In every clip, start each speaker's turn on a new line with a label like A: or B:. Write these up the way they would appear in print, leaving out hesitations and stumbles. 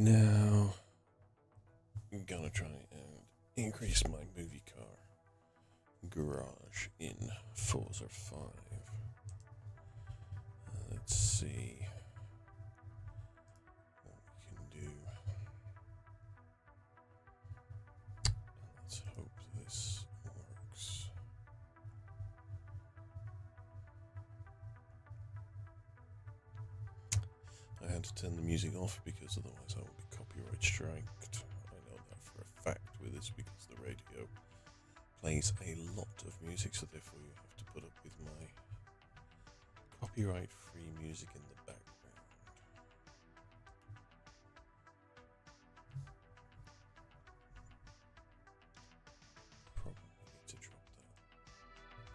A: Now, I'm gonna try and increase my movie car garage in Forza 5. Let's see what we can do. Let's hope this works. I had to turn the music off because otherwise I will be copyright striked. I know that for a fact with this because the radio plays a lot of music, so therefore you have to put up with my copyright-free music in the background. Probably need to drop that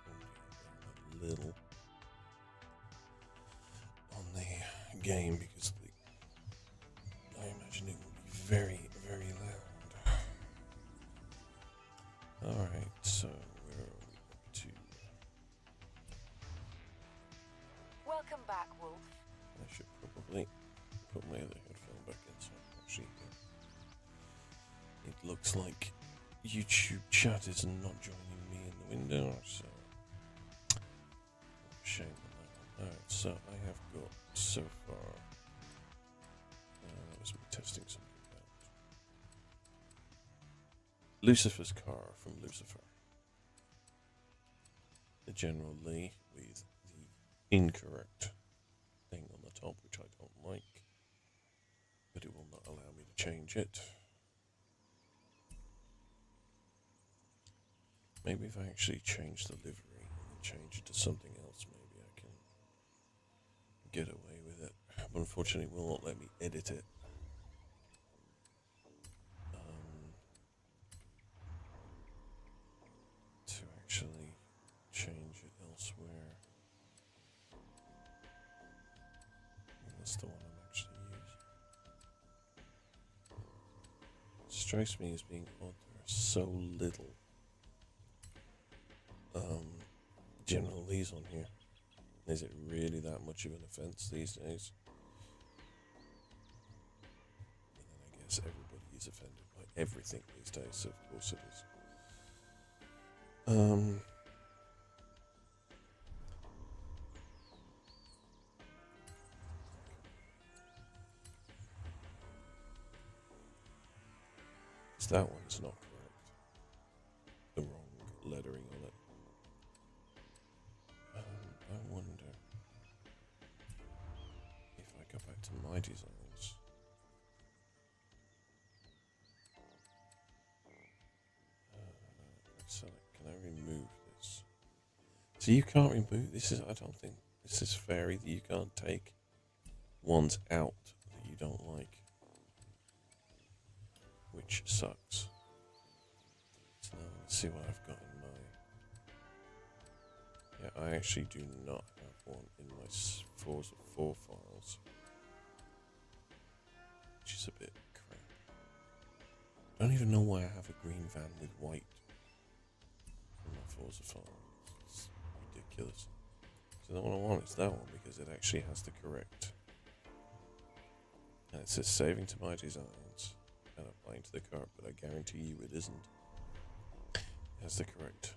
A: audio down a little on the game because I imagine it will be very, very loud. Alright, so where are we up to?
B: Welcome back, Wolf.
A: I should probably put my other headphone back in so I can actually hear. It looks like YouTube chat is not joining me in the window, so shame on that one. Alright, so I have got so far, that was me testing something out. Lucifer's car from Lucifer. The General Lee with the incorrect thing on the top, which I don't like, but it will not allow me to change it. Maybe if I actually change the livery and then change it to something else, maybe I can get away with it. But unfortunately, it will not let me edit it. To actually change it elsewhere. And that's the one I'm actually using. It strikes me as being odd. There are so little General Lee's on here. Is it really that much of an offense these days? And then I guess everybody is offended by everything these days, so of course it is. That one's not correct. The wrong lettering on it. I wonder if I go back to my designs. Can I remove this? So you can't remove this. I don't think this is fair either. You can't take ones out that you don't like, which sucks. So now let's see what I've got in my. Yeah, I actually do not have one in my Forza 4 files, which is a bit crap. I don't even know why I have a green van with white in my Forza file. It's ridiculous. So the one I want is that one because it actually has the correct. And it says saving to my designs and applying to the car, but I guarantee you it isn't. It has the correct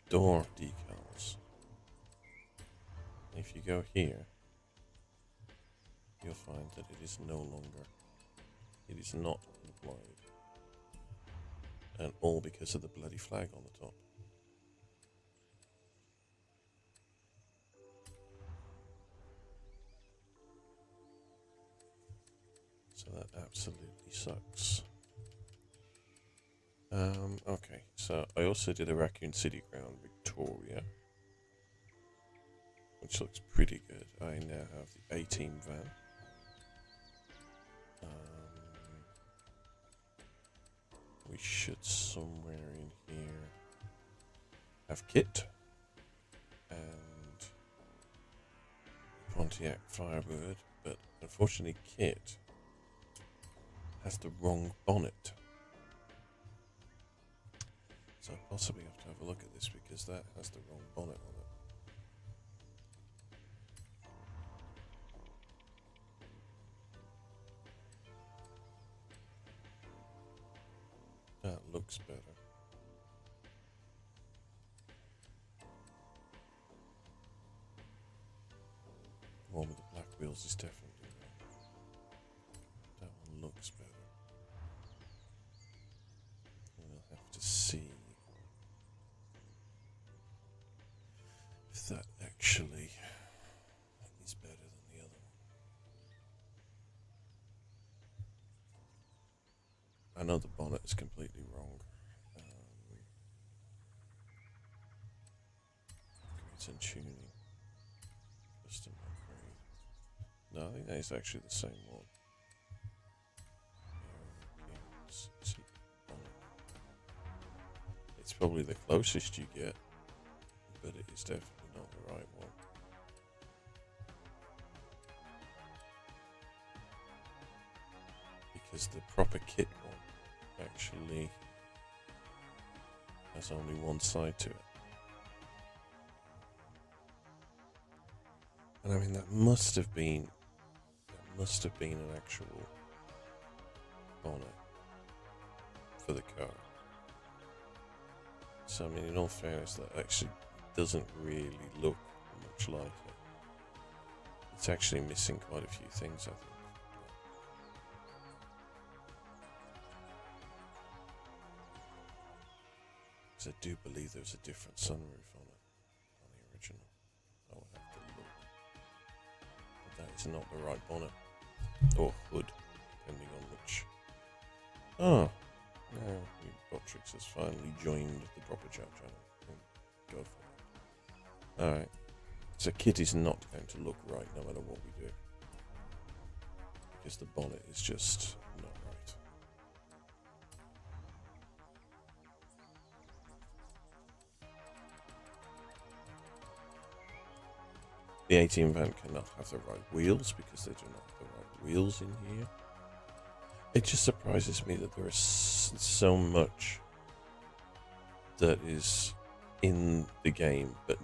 A: door decals. If you go here, you'll find that it is no longer, it is not applied. And all because of the bloody flag on the top. So that absolutely sucks. Okay, so I also did a Raccoon City Ground Victoria, which looks pretty good. I now have the A-Team van. We should somewhere in here have Kit and Pontiac Firebird, but unfortunately Kit has the wrong bonnet. So I possibly have to have a look at this because that has the wrong bonnet on it. That looks better. The one with the black wheels is definitely better. That one looks better. We'll have to see if that actually is better than the other one. I know the bonnet is completely wrong. Upgrades and tuning. Custom upgrade. No, I think that is actually the same one. It's probably the closest you get, but it is definitely not the right one. Because the proper kit one actually has only one side to it. And I mean, that must have been an actual bonnet for the car. So I mean, in all fairness, that actually doesn't really look much like it. It's actually missing quite a few things, I think. Because I do believe there's a different sunroof on it, on the original. I would have to look. But that is not the right bonnet. Or hood, depending on which. Oh, now Botrix has finally joined the proper chat channel. Go for it. Alright. So kit is not going to look right no matter what we do. Because the bonnet is just not right. The 18 van cannot have the right wheels because they do not have the right wheels in here. It just surprises me that there is so much that is in the game, but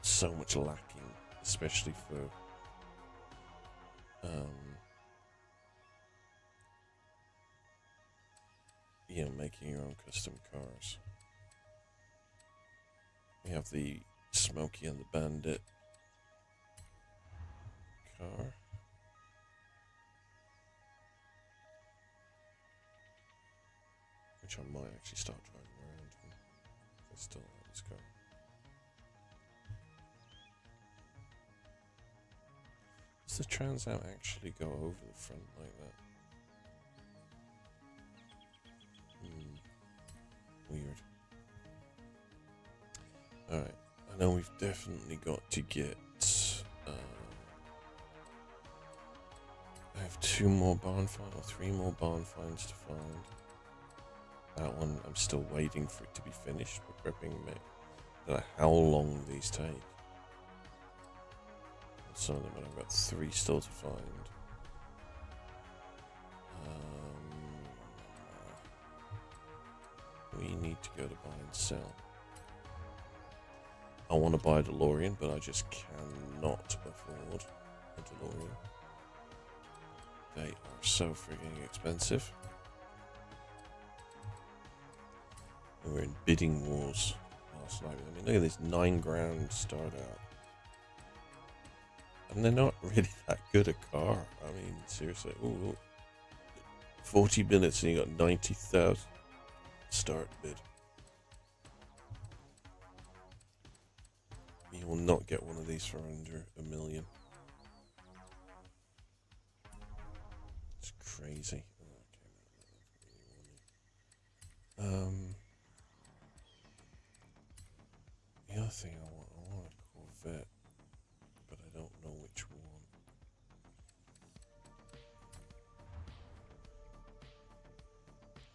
A: so much lacking, especially for you know, making your own custom cars. We have the Smokey and the Bandit car. Which I might actually start driving around in. I still like this car. Does the Trans Am actually go over the front like that? Weird. Alright, I know we've definitely got to get... I have 2 more barn finds, or 3 more barn finds to find. That one, I'm still waiting for it to be finished. We're prepping me. I don't know how long these take. Some of them, but I've got 3 still to find. We need to go to buy and sell. I want to buy a DeLorean, but I just cannot afford a DeLorean. They are so freaking expensive. And we're in bidding wars last night. I mean, look at this, 9 grand start out. And they're not really that good a car. I mean, seriously. Ooh, 40 minutes and you got 90,000 start bid. You will not get one of these for under $1 million. It's crazy. The other thing I want a Corvette, but I don't know which one.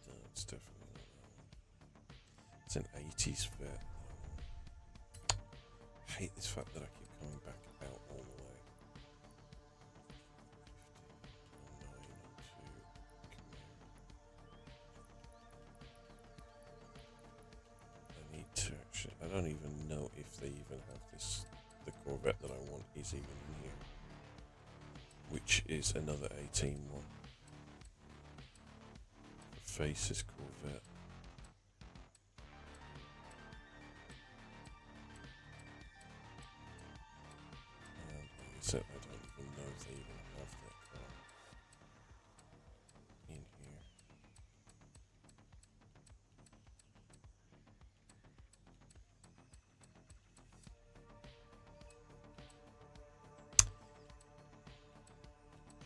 A: No, it's definitely not that one. It's an 80s vet. I hate this fact that I keep coming back out all the way. 15, 902, I need to actually, I don't even know if they even have this, the Corvette that I want is even in here. Which is another 18 one. The Faces Corvette. So I don't even know if they even have that car in here.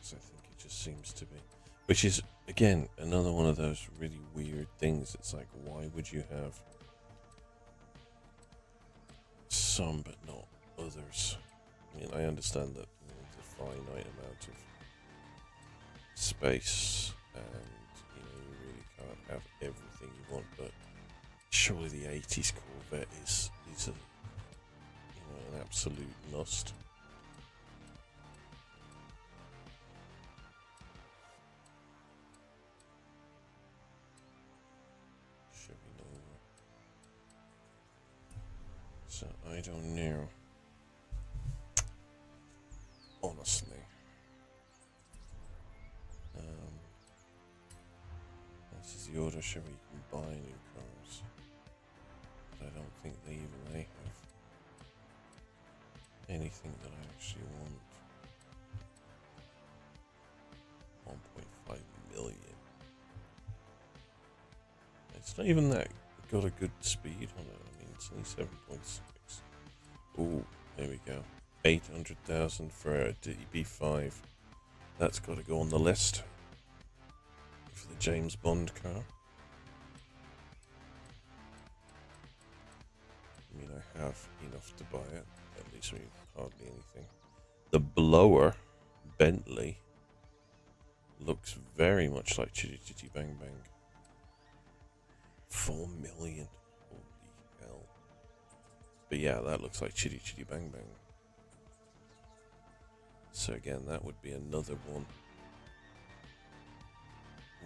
A: So I think it just seems to be. Which is, again, another one of those really weird things. It's like, why would you have some but not others? I mean, I understand that there's a finite amount of space and, you really can't have everything you want, but surely the 80s Corvette is a, an absolute must. Chevy Nova. So I don't know. Honestly. This is the auto show where you can buy new cars. But I don't think they have anything that I actually want. 1.5 million. It's not even that got a good speed on it. I mean, it's only 7.6. Ooh, there we go. 800,000 for a DB5. That's got to go on the list for the James Bond car. I mean, I have enough to buy it. At least hardly anything. The blower, Bentley, looks very much like Chitty Chitty Bang Bang. 4 million. Holy hell. But yeah, that looks like Chitty Chitty Bang Bang. So again, that would be another one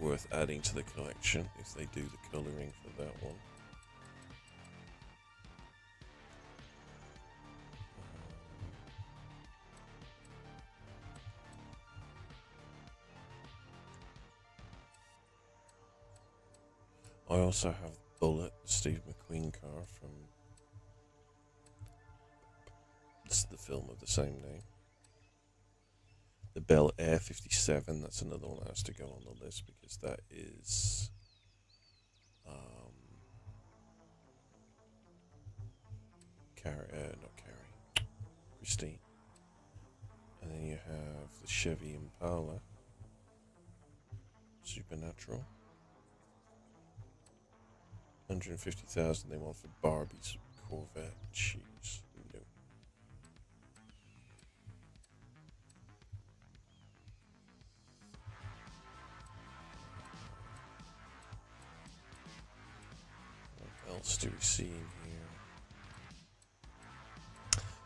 A: worth adding to the collection if they do the colouring for that one. I also have Bullet, Steve McQueen car from the film of the same name. The Bel Air 57, that's another one that has to go on the list because that is Christine. And then you have the Chevy Impala, Supernatural. 150,000 they want for Barbie's Corvette. Jeez, no. What else do we see in here?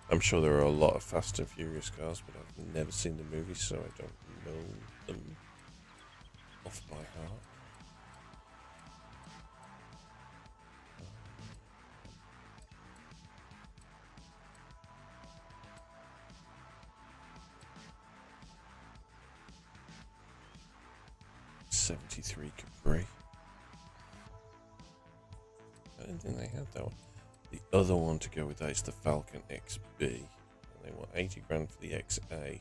A: I'm sure there are a lot of Fast and Furious cars, but I've never seen the movie, so I don't know them off by heart. '73 Capri. I didn't think they had that one. The other one to go with that is the Falcon XB. And they want 80 grand for the XA.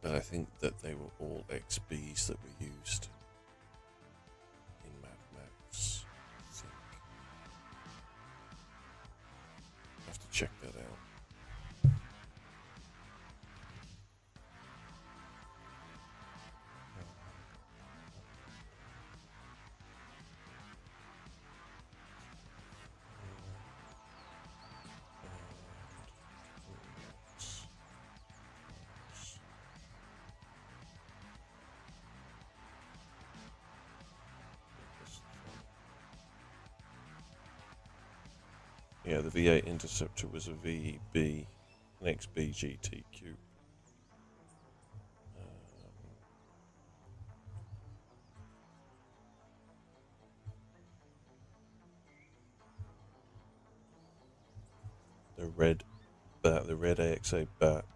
A: But I think that they were all XBs that were used in Mad Max. I think. I have to check that out. Yeah, the V8 Interceptor was a VB, an XB GT Coupe. The red AXA Bat,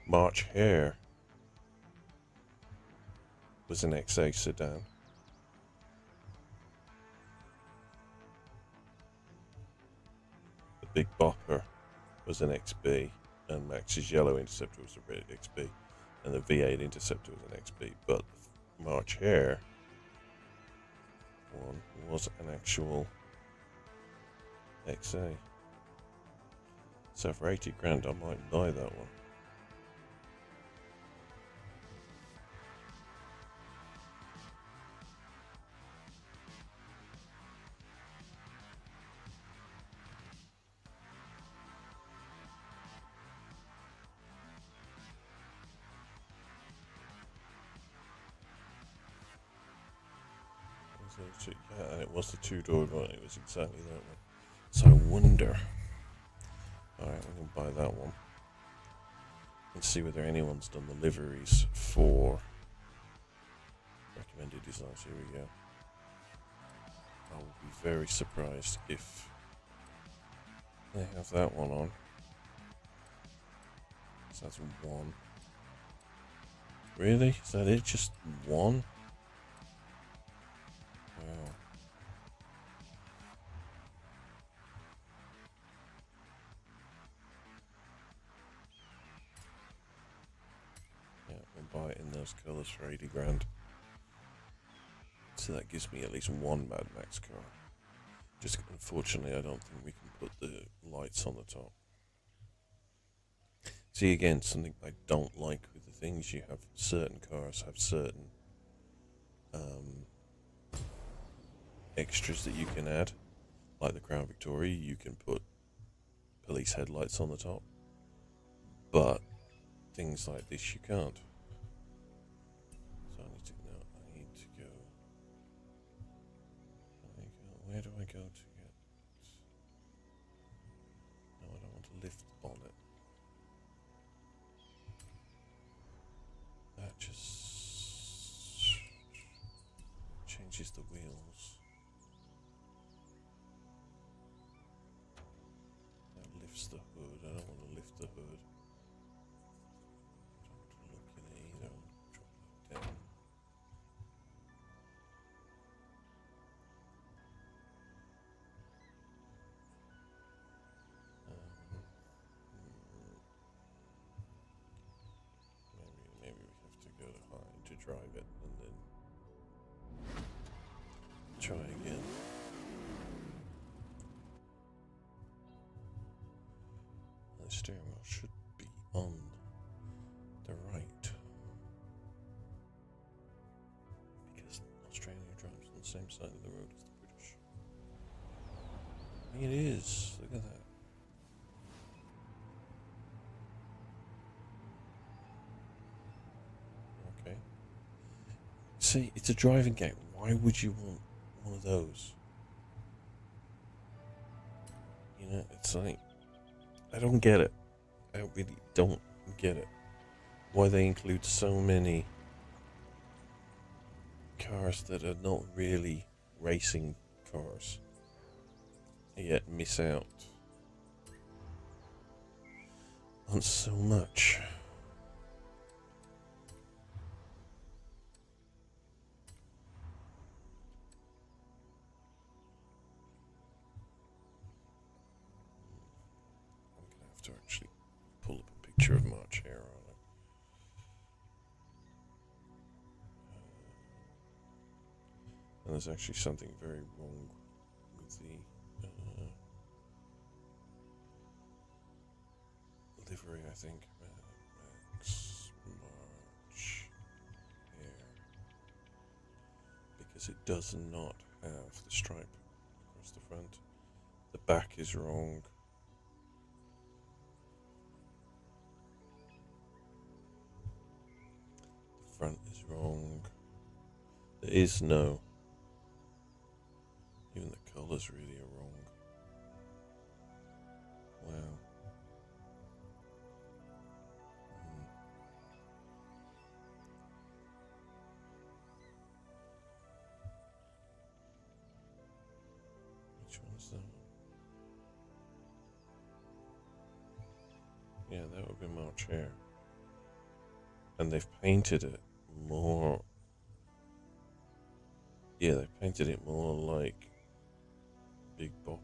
A: March Hare was an XA sedan. The Big Bopper was an XB. and Max's yellow Interceptor was a red XP, and the V8 Interceptor was an XP. But the March Hare one was an actual XA. So for 80 grand, I might buy that one. Yeah, and it was the two-door one. It was exactly that one. So I wonder. Alright, I'm going to buy that one. And see whether anyone's done the liveries for recommended designs. Here we go. I will be very surprised if they have that one on. So that's one. Really? Is that it? Just one? Wow. Yeah, we'll buy it in those colours for 80 grand. So that gives me at least one Mad Max car. Just unfortunately, I don't think we can put the lights on the top. See, again, something I don't like with the things you have. Certain cars have certain extras that you can add. Like the Crown Victoria, you can put police headlights on the top. But things like this, you can't. So I need to go. Where do I go to get? No, I don't want to lift the bonnet. That just changes the wheels. That lifts the hood. I don't want to lift the hood. I don't want to look in it either. I want to drop that down. Maybe we have to go to Hare to drive it and then try again. The steering wheel should be on the right because Australia drives on the same side of the road as the British. It is. Look at that. Okay. See, it's a driving game. Why would you want one of those? You know, it's like, I don't get it. I really don't get it. Why they include so many cars that are not really racing cars, and yet miss out on so much. I'm gonna have to actually pull up a picture of March Hare on it. And there's actually something very wrong with the livery, I think. Max March Hare. Because it does not have the stripe across the front. The back is wrong. The front is wrong. There is no. Even the colours really are wrong. Wow. Which one's that one? Yeah, that would be March Hare. And they've painted it more. Yeah, they painted it more like Big Bopper.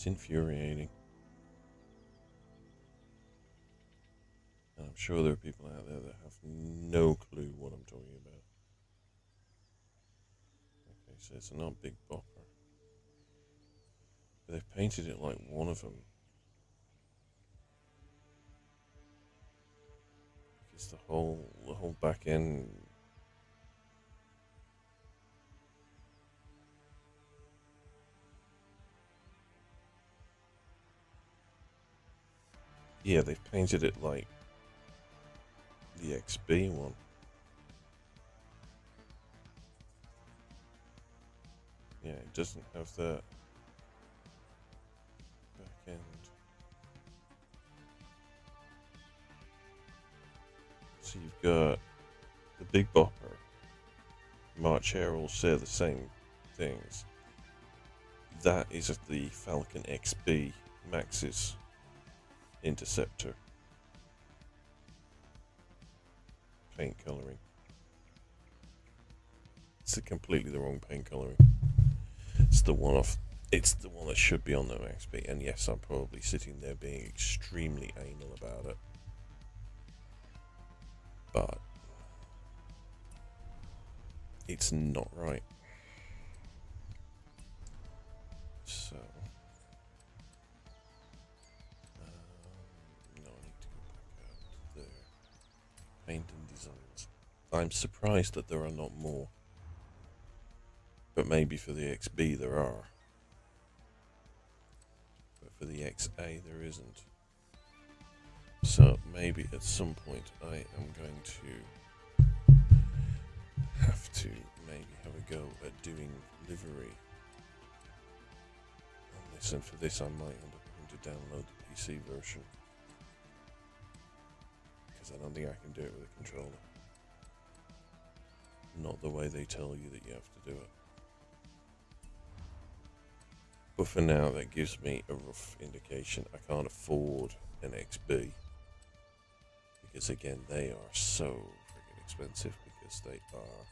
A: It's infuriating. And I'm sure there are people out there that have no clue what I'm talking about. Okay, so it's not Big Bopper. But they've painted it like one of them. Because the whole back end. Yeah, they've painted it like the XB one. Yeah, it doesn't have that back end. So you've got the Big Bopper, March Hare all share the same things. That is the Falcon XB Max's Interceptor paint coloring. It's completely the wrong paint coloring. It's the one off. It's the one that should be on the XB. And yes, I'm probably sitting there being extremely anal about it. But it's not right. So no, I need to go back out there. Paint and designs. I'm surprised that there are not more. But maybe for the XB there are. But for the XA there isn't. So maybe at some point I am going to have to maybe have a go at doing livery on this, and for this I might end up having to download the PC version, because I don't think I can do it with a controller. Not the way they tell you that you have to do it. But for now, that gives me a rough indication. I can't afford an XB, because again, they are so freaking expensive, because they are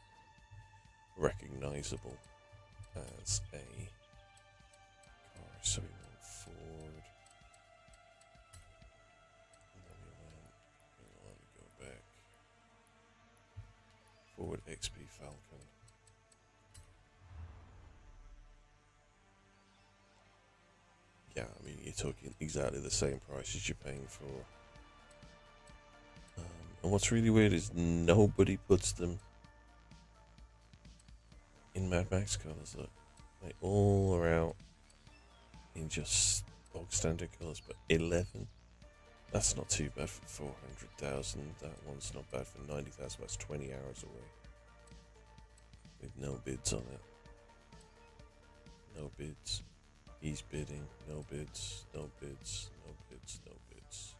A: recognizable as a car. So we went Ford, and then we want to go back. Ford XB Falcon. Yeah, I mean, you're talking exactly the same price as you're paying for. And what's really weird is nobody puts them in Mad Max colors. Look, they all are out in just bog standard colors, but 11. That's not too bad for 400,000. That one's not bad for 90,000. That's 20 hours away with no bids on it. No bids. He's bidding. No bids. No bids. No bids. No bids.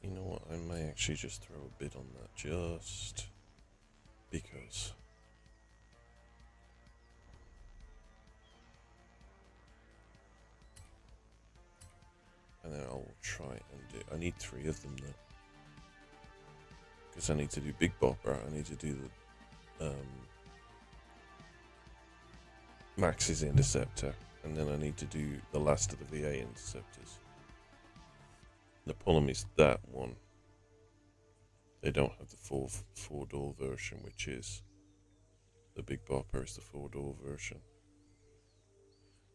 A: You know what? I may actually just throw a bid on that, just because. And then I'll try and do. I need 3 of them though, because I need to do Big Bopper. I need to do the Max's Interceptor, and then I need to do the last of the VA Interceptors. The problem is that one, they don't have the four-door version, which is the Big Bopper is the 4-door version.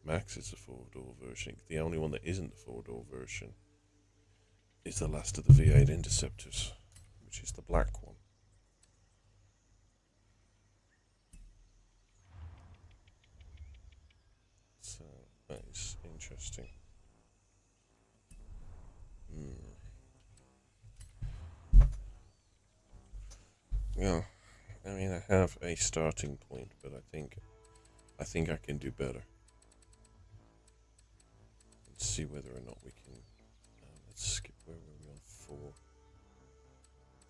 A: Max is the 4-door version. The only one that isn't the 4-door version is the last of the V8 Interceptors, which is the black one. So that is interesting. Yeah, I mean, I have a starting point, but I think I can do better. Let's see whether or not we can. Let's skip. Where were we on 4?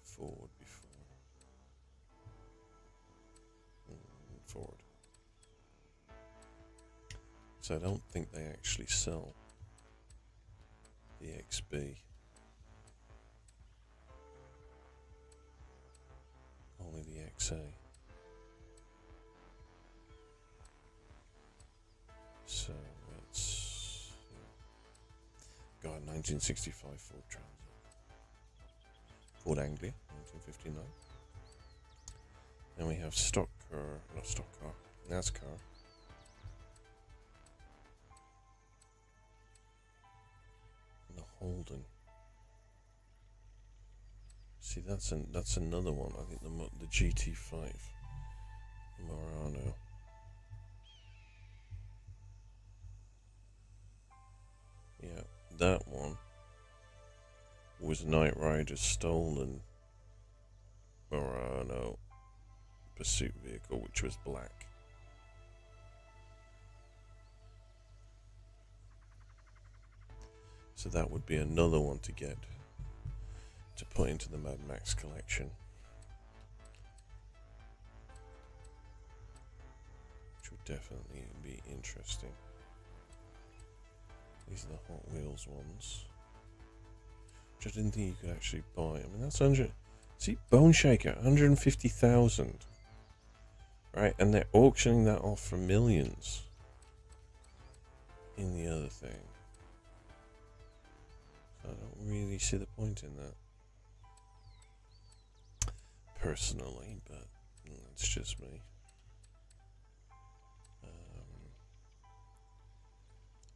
A: Forward before. Forward. So I don't think they actually sell the XB. Only the XA. So let's 1965 Ford Transit. Ford Anglia, 1959. Then we have NASCAR. And the Holden. See, that's another one. I think the GT5, the Murano. Yeah, that one was Knight Rider's stolen Murano pursuit vehicle, which was black. So that would be another one to get to put into the Mad Max collection, which would definitely be interesting. These are the Hot Wheels ones, which I didn't think you could actually buy. I mean, that's 100. See, Bone Shaker, 150,000, right? And they're auctioning that off for millions in the other thing. So I don't really see the point in that, personally, but that's just me.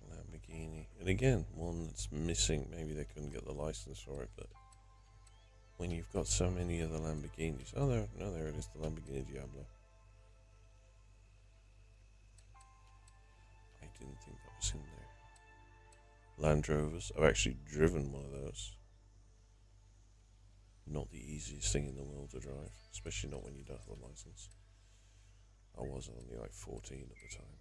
A: Lamborghini, and again, one that's missing. Maybe they couldn't get the license for it, but when you've got so many other Lamborghinis, there it is, the Lamborghini Diablo. I didn't think that was in there. Land Rovers. I've actually driven one of those. Not the easiest thing in the world to drive, especially not when you don't have a license. I was only like 14 at the time.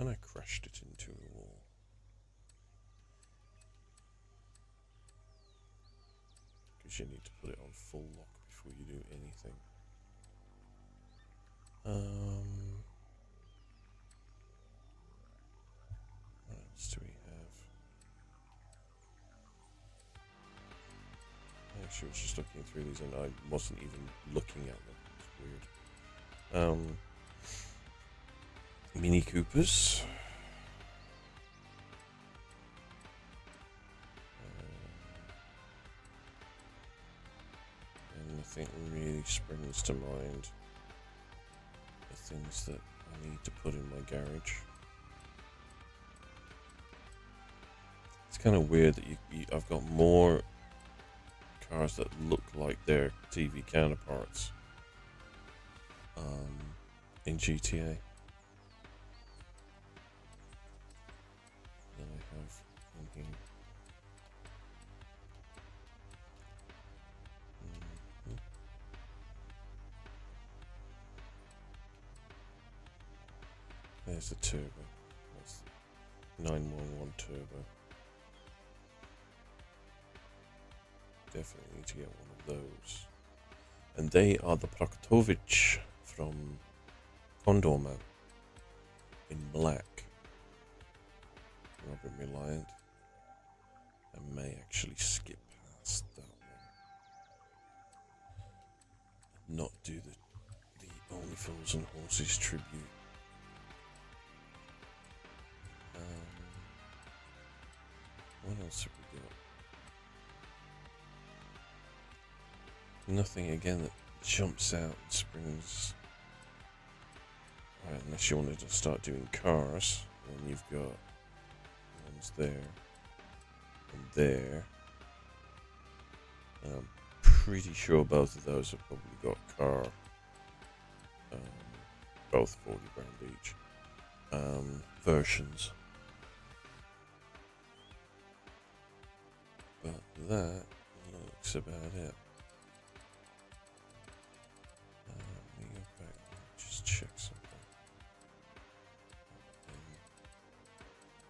A: And I crashed it into a wall. Because you need to put it on full lock before you do anything. What else do we have? I actually was just looking through these and I wasn't even looking at them. It's weird. Mini Coopers. And nothing really springs to mind. The things that I need to put in my garage. It's kind of weird that I've got more cars that look like their TV counterparts in GTA than I have in here. There's the turbo. That's the 911 turbo. Definitely need to get one of those. And they are the Proktovich from Condor Man in black. Robert Reliant. I may actually skip past that one. Not do the Only Fools and Horses tribute. What else have we got? Nothing again that jumps out and springs. Right, unless you wanted to start doing cars, then you've got ones there and there. And I'm pretty sure both of those have probably got car. Both 40 grand each. Versions. But that looks about it. Let me go back and just check something.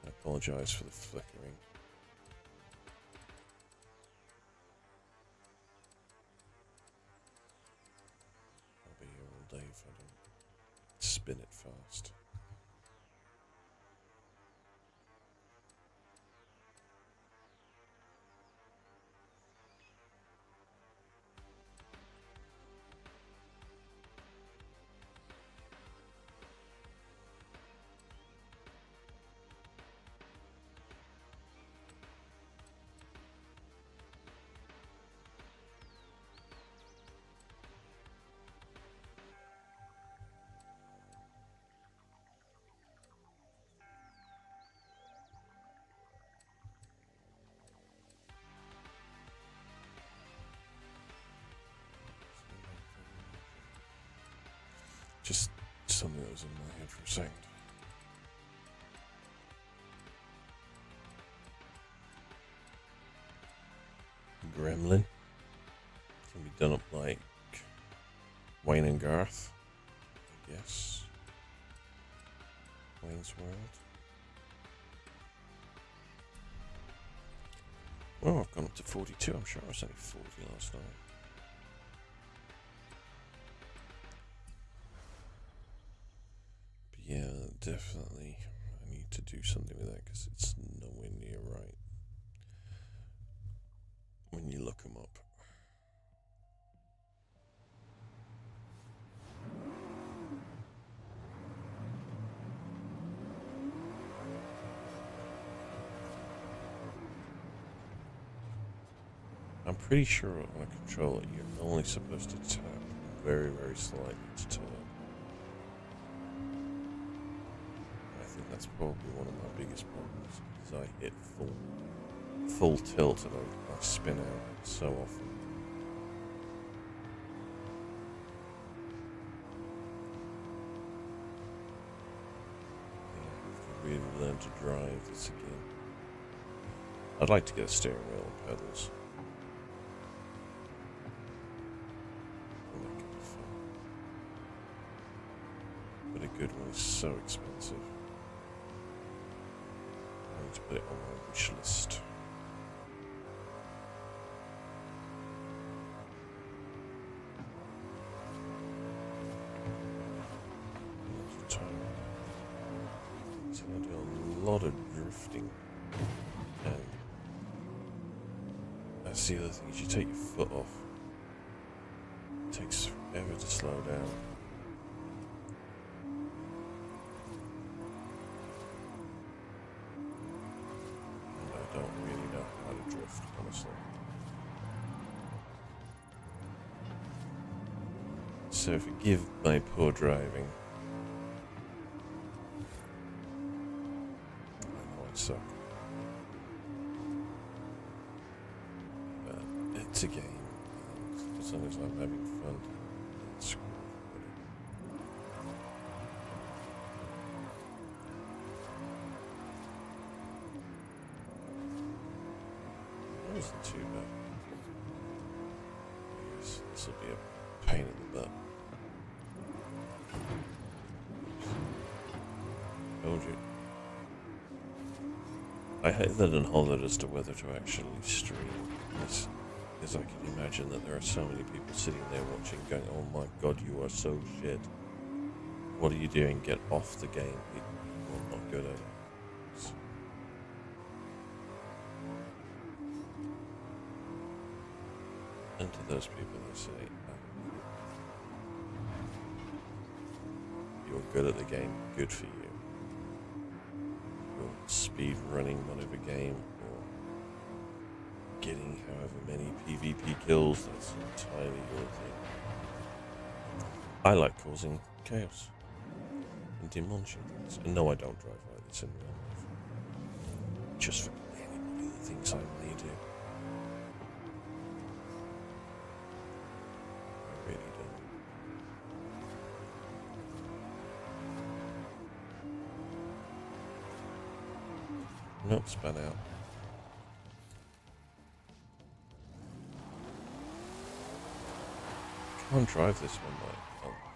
A: I apologize for the flickering. I'll be here all day if I don't spin it fast. something that was in my head for a second. Gremlin. Can be done up like Wayne and Garth, I guess. Wayne's World. Oh, I've gone up to 42. I'm sure I was only 40 last night. But yeah, definitely I need to do something with that because it's nowhere near right when you look them up. I'm pretty sure on a controller you're only supposed to tap very, very slightly to turn. I think that's probably one of my biggest problems, is I hit full tilt and I spin out so often. I have to really learn to drive this again. I'd like to get a steering wheel and pedals. But a good one is so expensive. I need to put it on my wish list. So I do a lot of drifting. And that's the other thing, is you take your foot off. It takes forever to slow down. Honestly. So forgive my poor driving. I know I suck. But it's a game. And as long as I'm having fun, screw it wasn't too bad. I guess this will be a pain in the butt. Told you. I hate that on hold as to whether to actually stream this, because I can imagine that there are so many people sitting there watching going, oh my god, you are so shit. What are you doing? Get off the game. You're not good at it. And to those people I say, you're good at the game, good for you. You're speed running whatever game, or getting however many PvP kills, that's entirely your thing. I like causing chaos and demolishing things. And no, I don't drive like this in real life. Just for anybody that thinks I really do. Really don't. Nope, span out. Can't drive this one like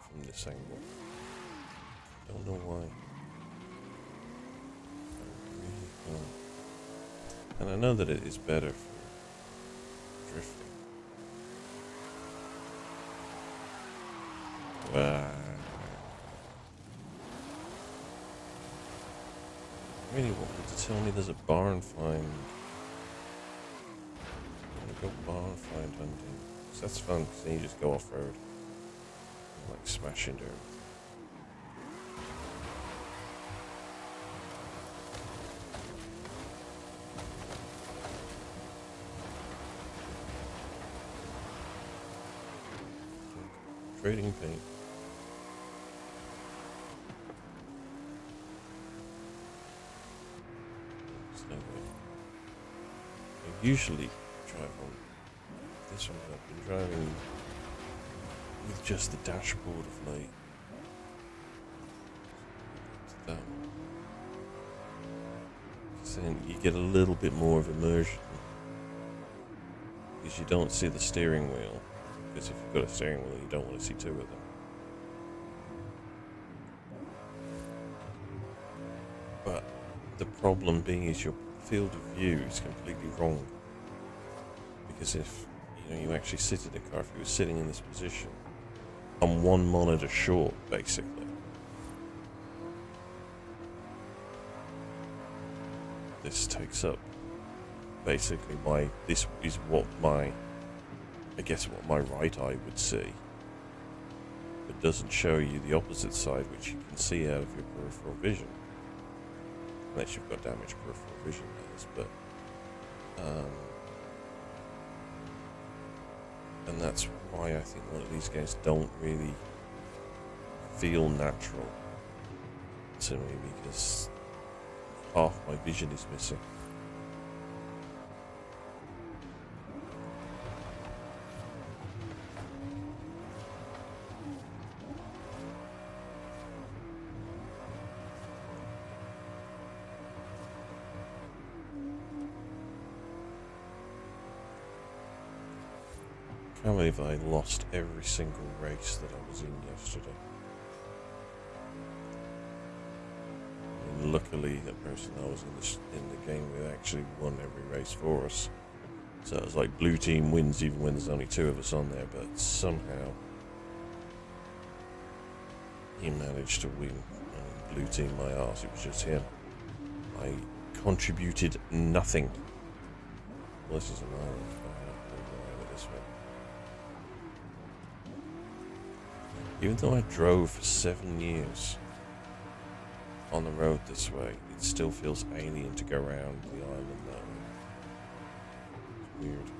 A: from this angle. Don't know why. I really can't. And I know that it is better for drifting. Really want you to tell me there's a barn find. I'm gonna go barn find hunting. So that's fun, because then you just go off-road. And, like, smash into everything. Trading paint. I usually drive on this one, but I've been driving with just the dashboard of late. then you get a little bit more of immersion. Because you don't see the steering wheel. Because if you've got a steering wheel, you don't want to see two of them. But the problem being is your field of view is completely wrong. Because if you actually sit in the car, if you were sitting in this position, I'm one monitor short, basically. This takes up basically this is what my right eye would see. It doesn't show you the opposite side, which you can see out of your peripheral vision. Unless you've got damaged peripheral vision, that is, but and that's why I think a lot of these games don't really feel natural to me, because half my vision is missing. I can't believe I lost every single race that I was in yesterday. And luckily, the person I was in the game with actually won every race for us. So it was like blue team wins even when there's only two of us on there, but somehow he managed to win. I mean, blue team my arse, it was just him. I contributed nothing. Well, this is an island. This way. Even though I drove for 7 years on the road this way, it still feels alien to go around the island that way. It's weird.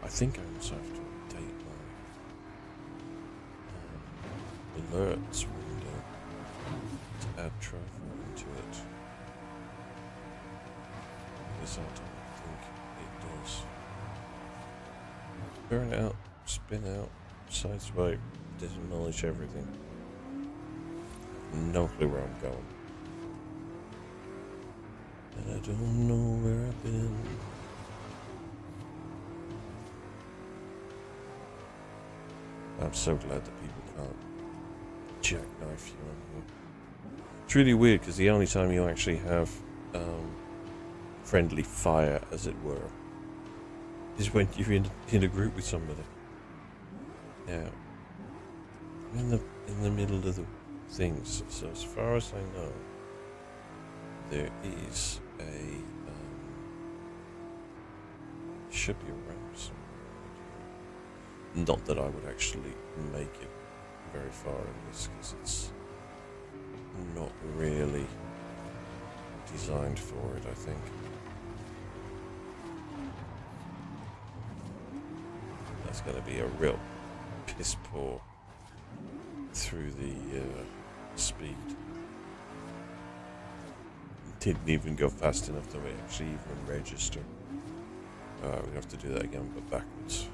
A: I think I also have to update my alerts window to add trophy into it. Because I don't think it does. Burn out, spin out, sideswipe, demolish everything. I have no clue where I'm going. And I don't know where I've been. I'm so glad that people can't jackknife you on here. It's really weird because the only time you actually have friendly fire, as it were, is when you're in a group with somebody. Now, I'm in the middle of the things, so as far as I know, there is a should be a ramp somewhere. Not that I would actually make it very far in this, because it's not really designed for it, I think. That's going to be a real piss poor through the speed. Didn't even go fast enough to actually even register. We have to do that again, but backwards.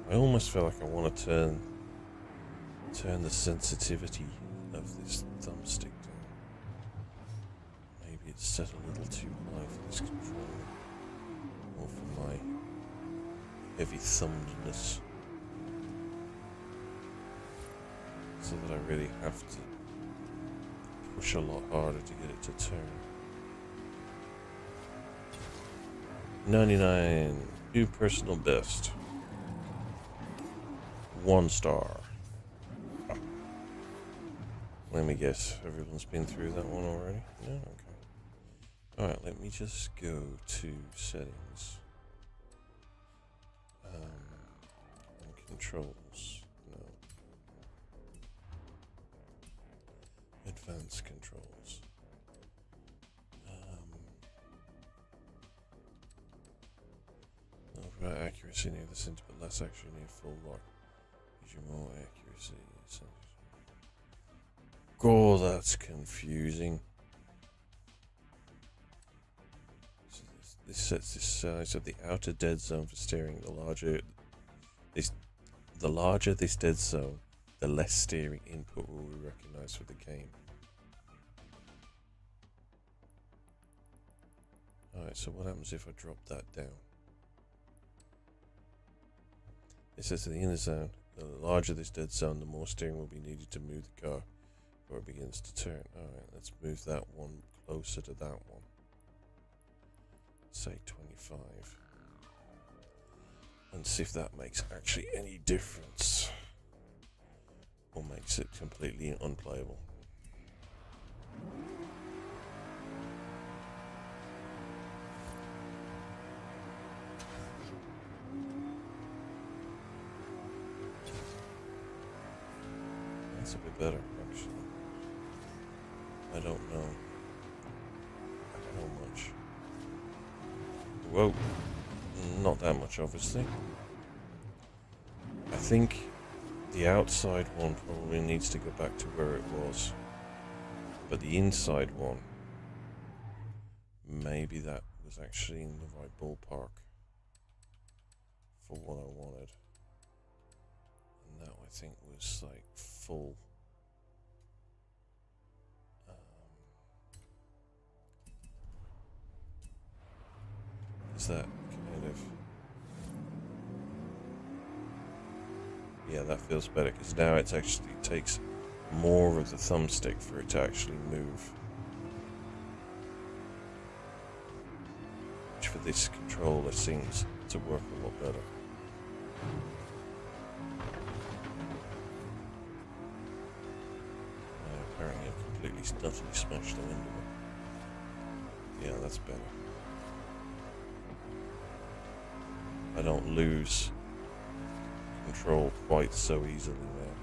A: I almost feel like I want to turn the sensitivity of this thumbstick down. Maybe it's set a little too high for this controller, or for my heavy thumbedness, so that I really have to push a lot harder to get it to turn. 99, new personal best. 1 star. Let me guess, everyone's been through that one already? No? Okay. Alright, let me just go to settings. And controls. No. Advanced controls. About accuracy near the center, but less actually near full lock. Use your more accuracy. Oh, that's confusing. So this sets the size of the outer dead zone for steering. The larger this dead zone, the less steering input will be recognized for the game. Alright, so what happens if I drop that down? It says in the inner zone, the larger this dead zone, the more steering will be needed to move the car before it begins to turn. Alright, let's move that one closer to that one. Say 25. And see if that makes actually any difference. Or makes it completely unplayable. That's a bit better, actually. I don't know how much. Whoa. Not that much, obviously. I think the outside one probably needs to go back to where it was. But the inside one, maybe that was actually in the right ballpark for what I wanted. And that, I think, was like full. Is that kind of... Yeah, that feels better, because now it actually takes more of the thumbstick for it to actually move. Which for this controller seems to work a lot better. Apparently I've completely utterly smashed the window. Yeah, that's better. I don't lose control quite so easily now.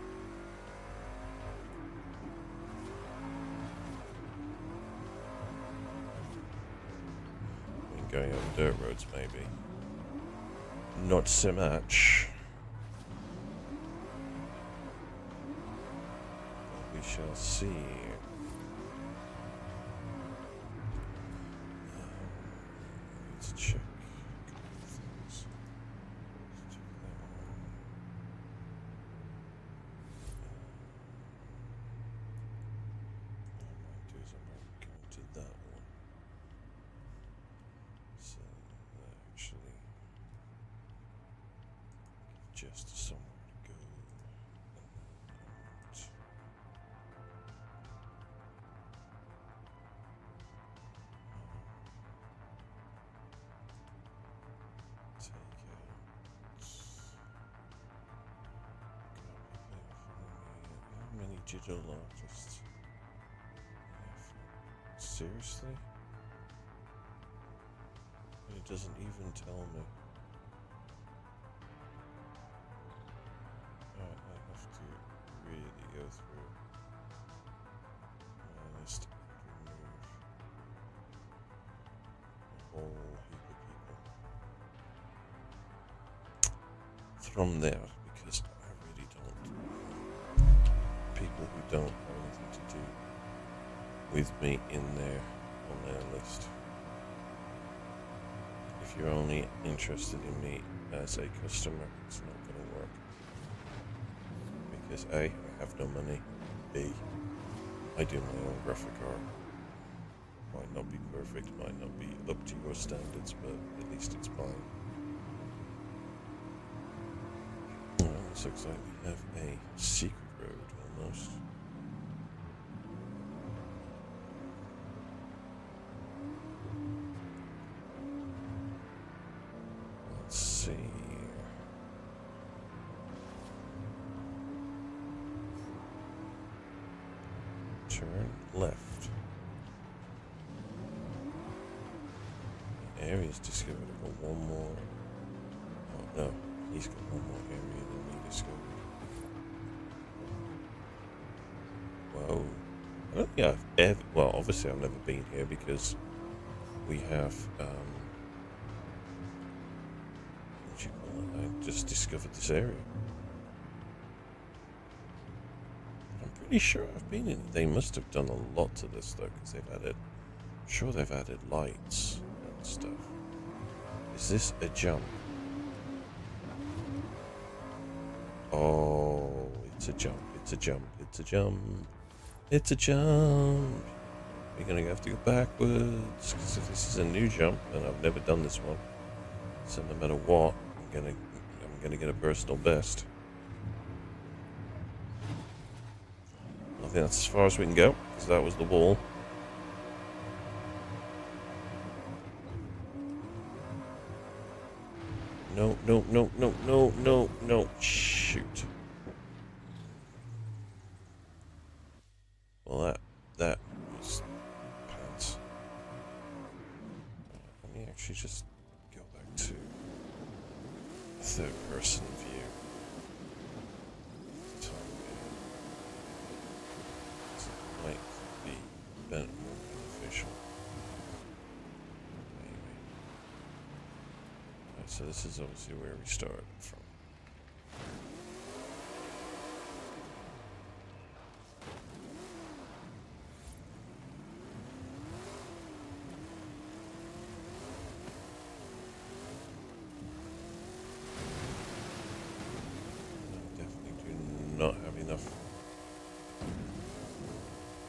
A: I mean, going over dirt roads, maybe. Not so much. But we shall see. Let's check. Just somewhere to go. Take out. How many digital artists? Seriously? It doesn't even tell me. I have to really go through my list and remove a whole heap of people from there, because I really don't. People who don't have anything to do with me in there on their list. If you're only interested in me as a customer, it's not going to work. Because A, I have no money. B, I do my own graphic art. Might not be perfect, might not be up to your standards, but at least it's mine. Well, this looks like we have a secret road almost. Let's see. Turn left. Area's discovered. I've got one more. Oh no, he's got one more area than me discovered. Whoa. I don't think I've ever. Well, obviously I've never been here because we have. What do you call it? I just discovered this area. I'm pretty sure I've been in. They must have done a lot to this though, because they've added. I'm sure they've added lights and stuff. Is this a jump? Oh, it's a jump. It's a jump. It's a jump. It's a jump. We're gonna have to go backwards because if this is a new jump and I've never done this one, so no matter what, I'm gonna get a personal best. I think that's as far as we can go because that was the wall. No, no, no, no, no, no, no. Shoot. Well, that was pants. Let me actually just go back to third person view. So it might be more beneficial. Maybe. Right, so this is obviously where we started from. Not have enough.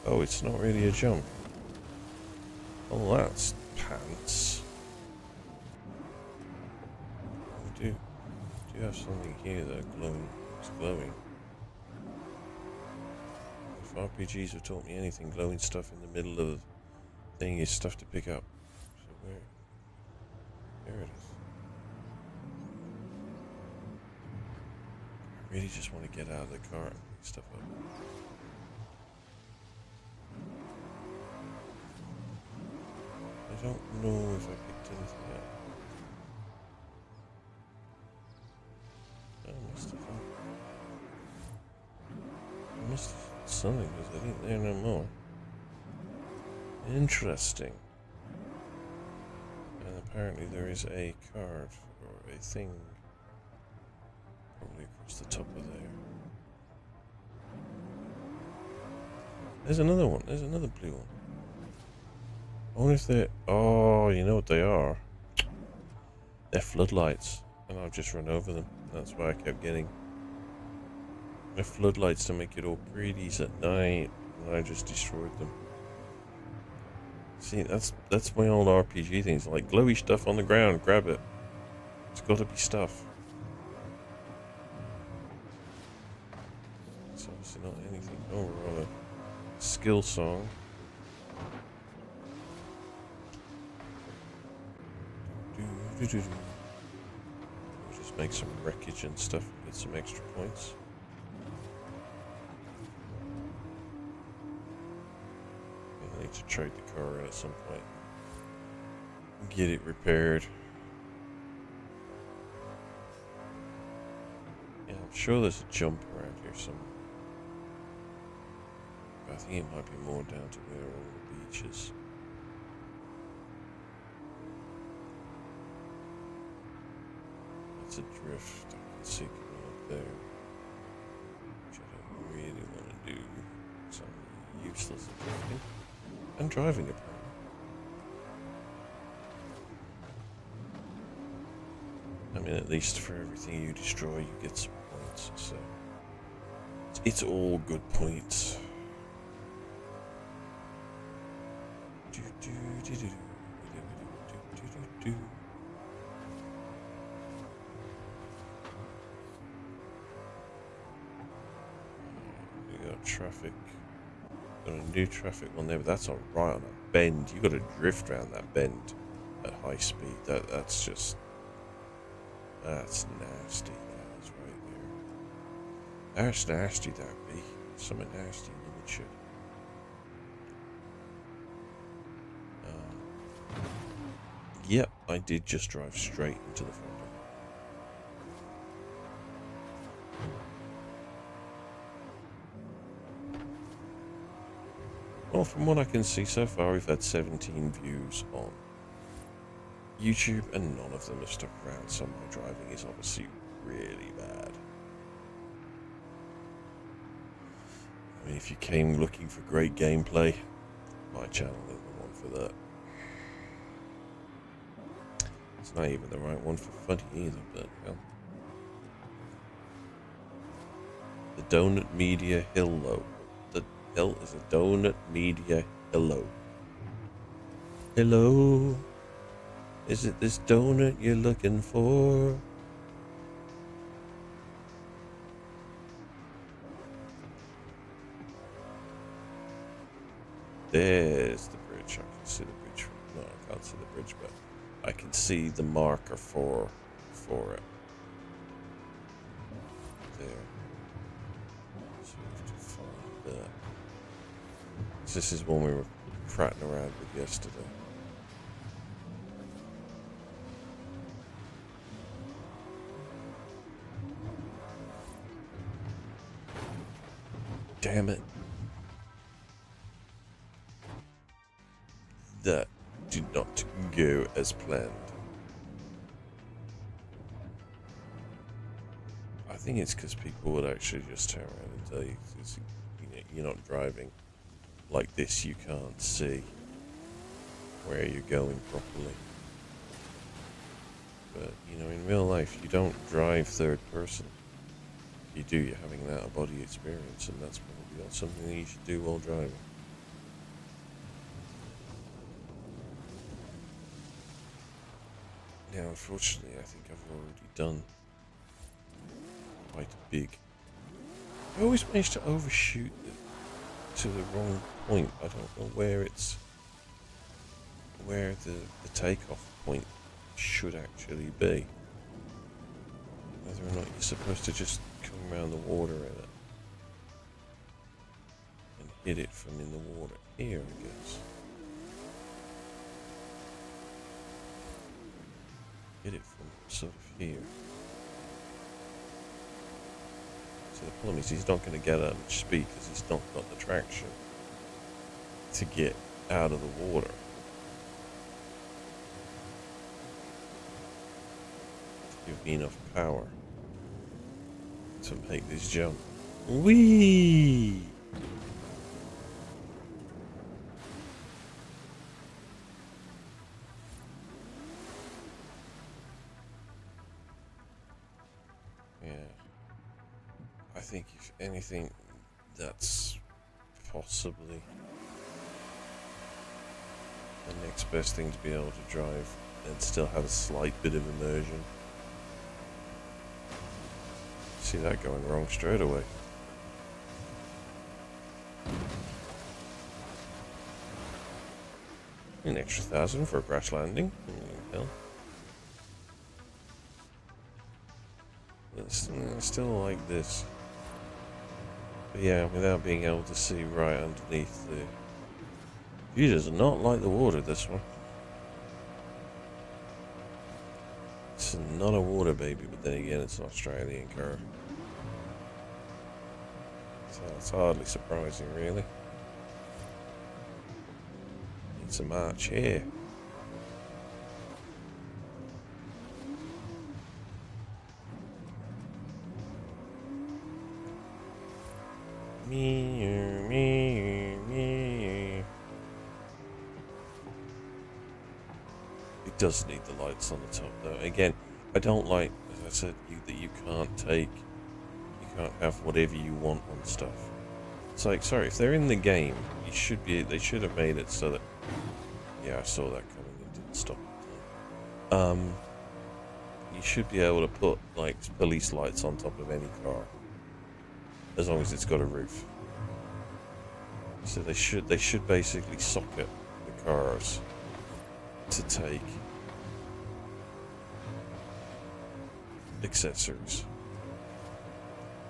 A: Oh, it's not really a jump. Oh, that's pants. We do have something here that is glowing. If RPGs have taught me anything, glowing stuff in the middle of the thing is stuff to pick up. So there it is. I really just want to get out of the car and pick stuff up. I don't know if I picked anything up. I must have done something because I didn't there no more. Interesting. And apparently there is a card or a thing. Probably across the top of there. There's another one. There's another blue one. I wonder if they're... Oh, you know what they are? They're floodlights. And I've just run over them. That's why I kept getting... They're floodlights to make it all pretties at night. And I just destroyed them. See, that's my old RPG things. Like glowy stuff on the ground. Grab it. It's got to be stuff. It's obviously not anything. Oh, we're on a skill song. We'll just make some wreckage and stuff, get some extra points. I need to trade the car in at some point. Get it repaired. Yeah, I'm sure there's a jump around here somewhere. But I think it might be more down to where all the beach is. It's a drift. I can see coming up there. Which I don't really want to do. Because I'm useless at drifting. And driving apparently. I mean, at least for everything you destroy, you get some points. So it's all good points. We got traffic. Got a new traffic one there, but that's right on a bend. You got to drift around that bend at high speed. That's just. That's nasty. That is right there. That's nasty, that be. Something nasty, little shit. Yep, I did just drive straight into the front door. Well, from what I can see so far, we've had 17 views on YouTube, and none of them have stuck around, so my driving is obviously really bad. I mean, if you came looking for great gameplay, my channel is the one for that. It's not even the right one for funny either, but hell. The Donut Media Hillo. The hell is a Donut Media Hillo? Hello? Is it this donut you're looking for? There's the bridge. I can see the bridge. No, I can't see the bridge, but I can see the marker for it. There. So we have to find that. This is one we were prattling around with yesterday. Damn it. That did not go as planned. I think it's because people would actually just turn around and tell you, you're not driving like this, you can't see where you're going properly. But, in real life, you don't drive third person. You do, you're having an out-of-body experience, and that's probably not something that you should do while driving. Now, unfortunately, I think I've already done quite big. I always manage to overshoot to the wrong point. I don't know where the takeoff point should actually be. Whether or not you're supposed to just come around the water in it and hit it from in the water here, I guess. Hit it from sort of here. So the problem is he's not going to get that much speed because he's not got the traction to get out of the water. To give me enough power to make this jump. Whee! Yeah. I think if anything, that's possibly the next best thing to be able to drive and still have a slight bit of immersion. See that going wrong straight away. An extra 1,000 for a crash landing. Hell. It's still like this. But yeah, without being able to see right underneath the... He does not like the water, this one. It's not a water baby, but then again, it's an Australian car. So it's hardly surprising, really. It's a march here. It does need the lights on the top, though. Again, I don't like, as I said, that you can't have whatever you want on stuff. It's like, sorry, if they're in the game, they should have made it so that, yeah, I saw that coming and didn't stop. You should be able to put, like, police lights on top of any car, as long as it's got a roof. So they should basically socket the cars to take accessories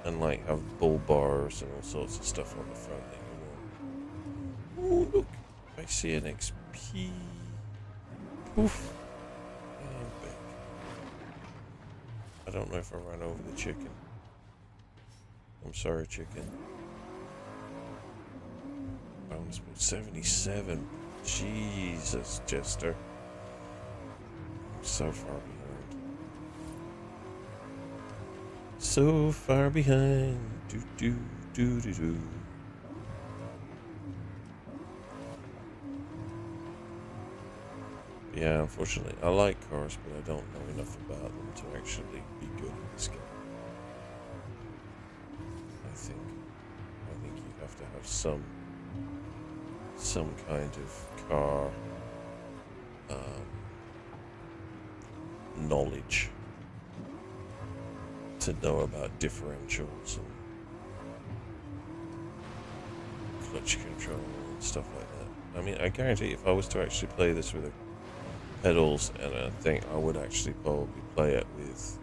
A: and like have bull bars and all sorts of stuff on the front that you want. Oh look, I see an XP. Poof. And I'm back. I don't know if I ran over the chicken. I'm sorry, chicken. Bonus point 77. Jesus, Jester. I'm so far behind. So far behind. Do do do do do. Yeah, unfortunately, I like cars, but I don't know enough about them to actually be good at this game. I think you have to have some kind of car knowledge to know about differentials and clutch control and stuff like that. I mean, I guarantee if I was to actually play this with pedals, and I think I would actually probably play it with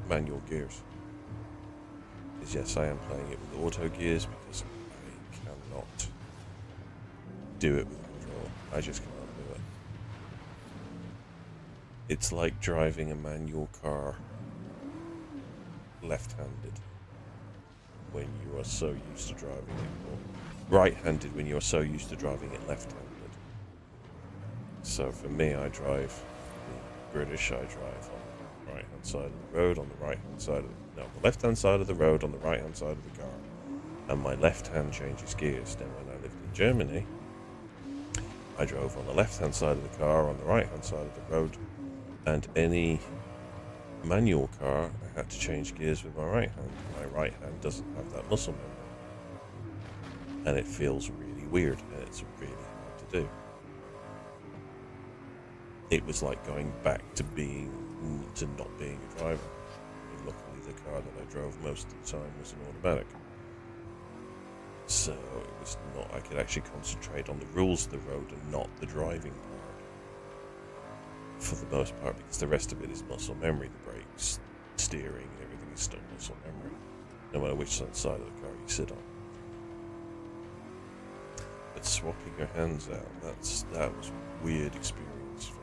A: manual gears. Because yes, I am playing it with auto gears because I cannot do it with control. I just cannot do it. It's like driving a manual car left-handed when you are so used to driving it, or right-handed when you are so used to driving it left-handed. So for me, I drive British. I drive on the right-hand side of the road, on the right-hand side of the left-hand side of the road, on the right-hand side of the car, and my left hand changes gears. Now, when I lived in Germany, I drove on the left-hand side of the car, on the right-hand side of the road, and any manual car, I had to change gears with my right hand. My right hand doesn't have that muscle memory, and it feels really weird, and it's really hard to do. It was like going back to not being a driver. And luckily, the car that I drove most of the time was an automatic, so it was not. I could actually concentrate on the rules of the road and not the driving part, for the most part, because the rest of it is muscle memory. The brakes, steering, and everything is still muscle memory, no matter which side of the car you sit on. But swapping your hands out, that was a weird experience for me.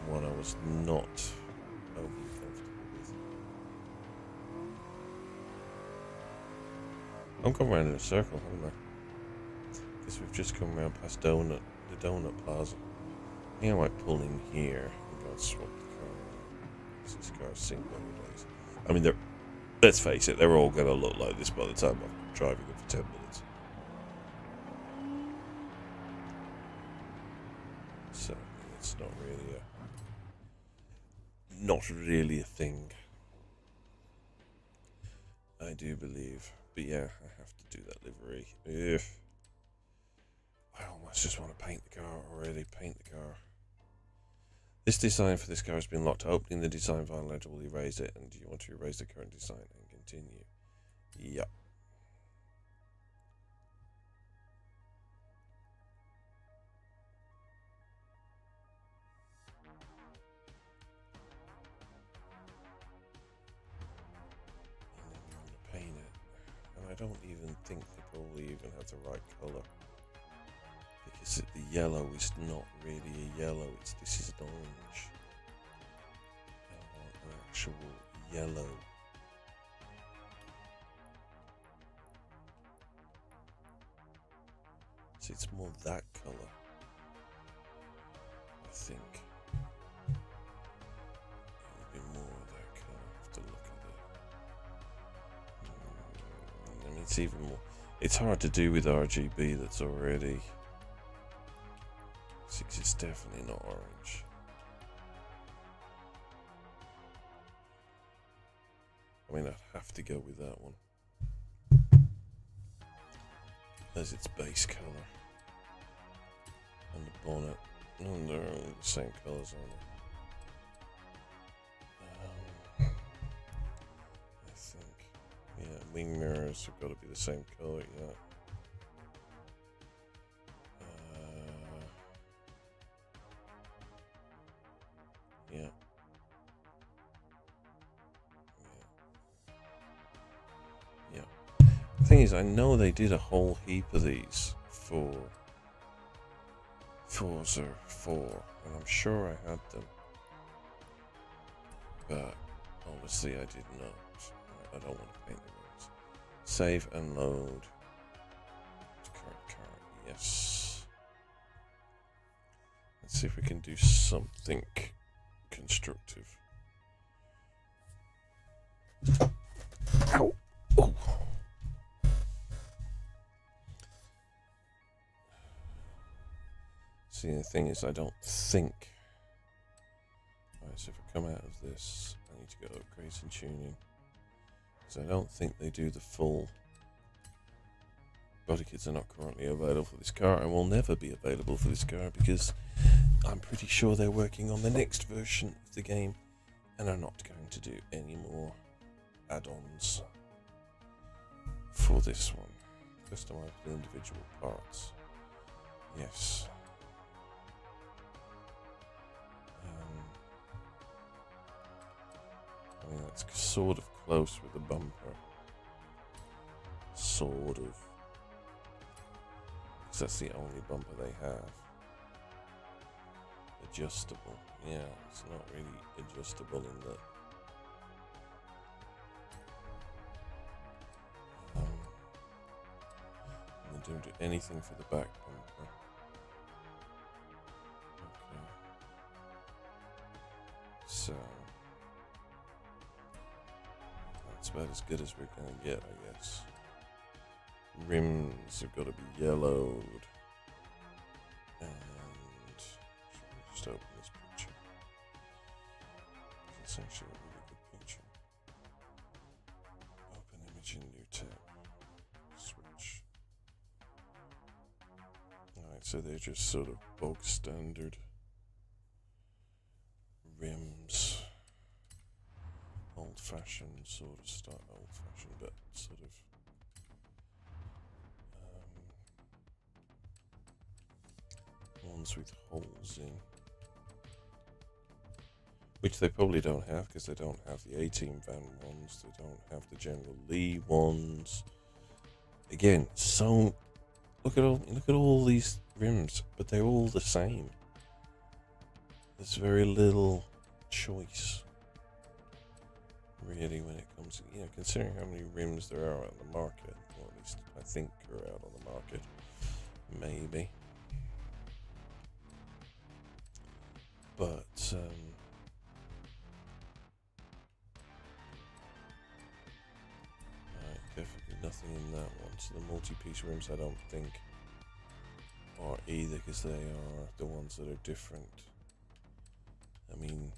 A: One I was not overly comfortable with. I'm going around in a circle, haven't I? Because we've just come around past the donut plaza. I think I might pull in here and go and swap the car around. This car's seen better days. I mean, let's face it, they're all going to look like this by the time I'm driving them for 10 minutes. So, it's not really a thing, I do believe. But yeah, I have to do that livery. Ugh. I almost just want to paint the car already. Paint the car. This design for this car has been locked. Opening the design violator will erase it. And do you want to erase the current design and continue? Yep. And then you're going to paint it. And I don't even think they probably even have the right colour. Because the yellow is not really a yellow. This is an orange. I want an actual yellow. So it's more that colour, I think. It would be more of that colour. I have to look at it. I mean, it's even more. It's hard to do with RGB that's already. It's definitely not orange. I mean, I'd have to go with that one as its base colour. And the bonnet. No, they're all the same colours, aren't they? I think. Yeah, wing mirrors have got to be the same colour, yeah. Yeah. Yeah. The thing is, I know they did a whole heap of these for Forza 4, and I'm sure I had them. But obviously I did not. I don't want to paint the rooms. Save and load. Current car. Yes. Let's see if we can do something constructive. Ow! Oh. See, the thing is, I don't think. Alright, so if I come out of this, I need to go upgrades and tuning. So I don't think they do the full. Body kits are not currently available for this car and will never be available for this car because I'm pretty sure they're working on the next version of the game and are not going to do any more add-ons for this one. Customize the individual parts. Yes. I mean, that's sort of close with the bumper. Sort of. Because that's the only bumper they have. Adjustable. Yeah, it's not really adjustable in that. And they don't do anything for the back bumper. Okay. So that's about as good as we're gonna get, I guess. Rims have got to be yellowed. And just open this picture. It's actually a really good picture. Open image in new tab. Switch. Alright, so they're just sort of bog standard rims. Old fashioned sort of style. Old fashioned, but sort of. Ones with holes in, which they probably don't have because they don't have the A-Team van ones. They don't have the General Lee ones. Again, so look at all these rims, but they're all the same. There's very little choice, really, when it comes to, considering how many rims there are on the market, or at least I think are out on the market, maybe. But definitely nothing in that one. So the multi-piece rims I don't think are either, because they are the ones that are different. I mean,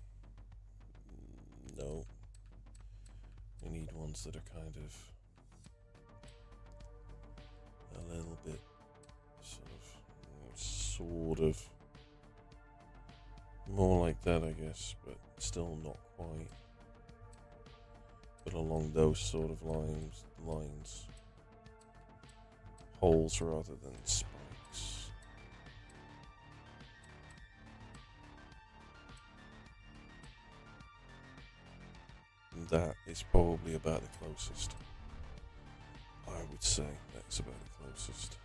A: no. We need ones that are kind of a little bit sort of more like that, I guess, but still not quite. But along those sort of lines. Holes rather than spikes. And that is probably about the closest. I would say that's about the closest.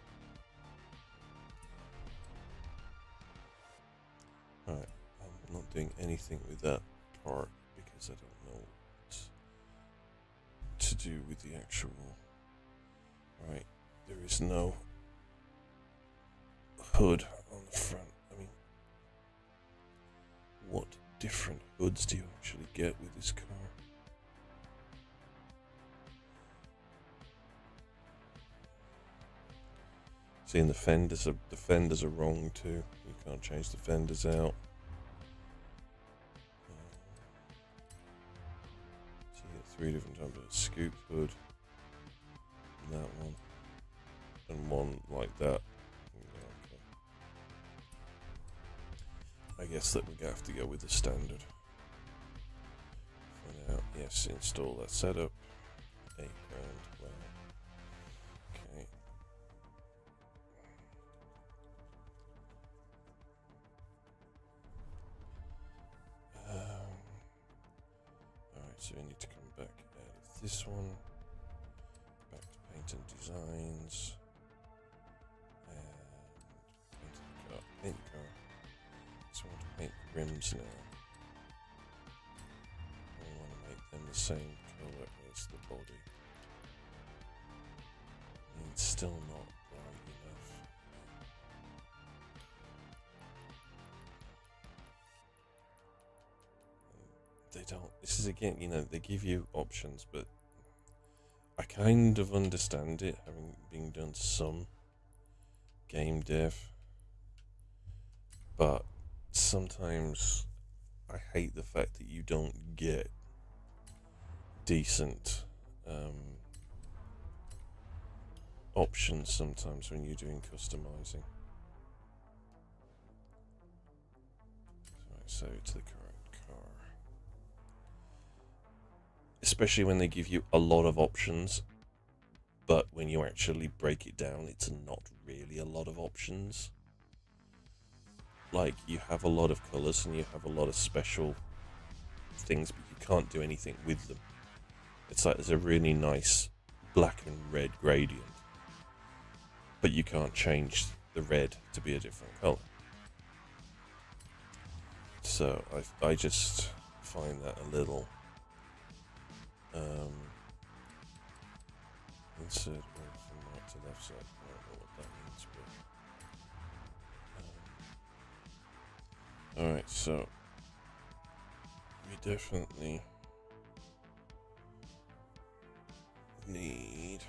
A: Alright. I'm not doing anything with that part because I don't know what to do with the actual. Right, there is no hood on the front. I mean, what different hoods do you actually get with this car? Seeing the fenders are wrong too. You can't change the fenders out. So you get 3 different types of scoop hood. And that one. And one like that. Okay. I guess that we're going to have to go with the standard. For now, yes, install that setup. £8. Wow. Okay. Alright, so we need to come back out of this one. Back to paint and designs. And paint the car. So I want to paint the rims now. I want to make them the same colour as the body. And it's still not bright enough. They don't. This is again, they give you options, but I kind of understand it, having been done some game dev. but sometimes I hate the fact that you don't get decent options sometimes when you're doing customizing. So to the correct car. Especially when they give you a lot of options, but when you actually break it down, it's not really a lot of options. Like, you have a lot of colours and you have a lot of special things, but you can't do anything with them. It's like there's a really nice black and red gradient, but you can't change the red to be a different colour. So I just find that a little insert from right to left side. I don't know what that means, but alright, so we definitely need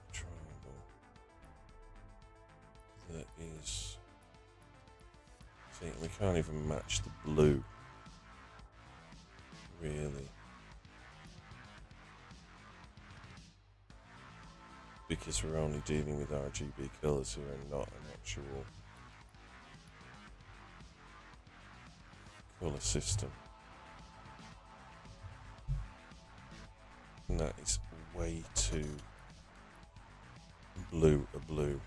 A: a triangle that is, see, we can't even match the blue, really, because we're only dealing with RGB colours here and not an actual colour system. And that is way too blue a blue.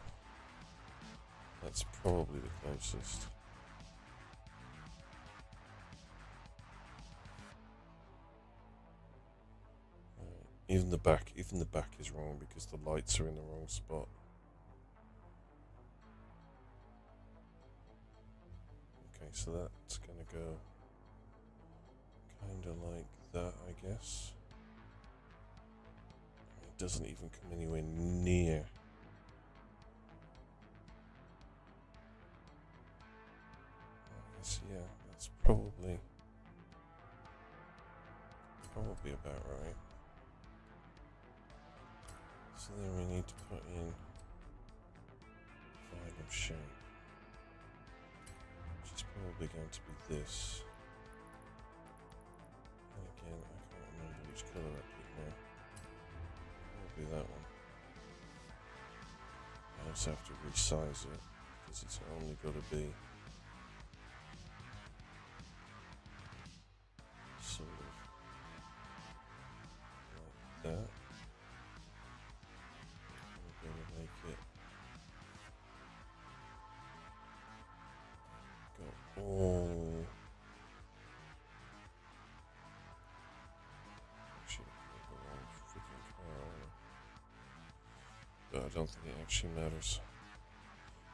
A: That's probably the closest. Even the back is wrong because the lights are in the wrong spot. Okay, so that's gonna go kinda like that, I guess. It doesn't even come anywhere near. I guess, yeah, that's probably about right. So then we need to put in final shape, which is probably going to be this. And again, I can't remember which colour I put now. Probably that one. I also have to resize it because it's only got to be sort of like that. We're going to make it go all. Actually, the wrong freaking car. But I don't think it actually matters.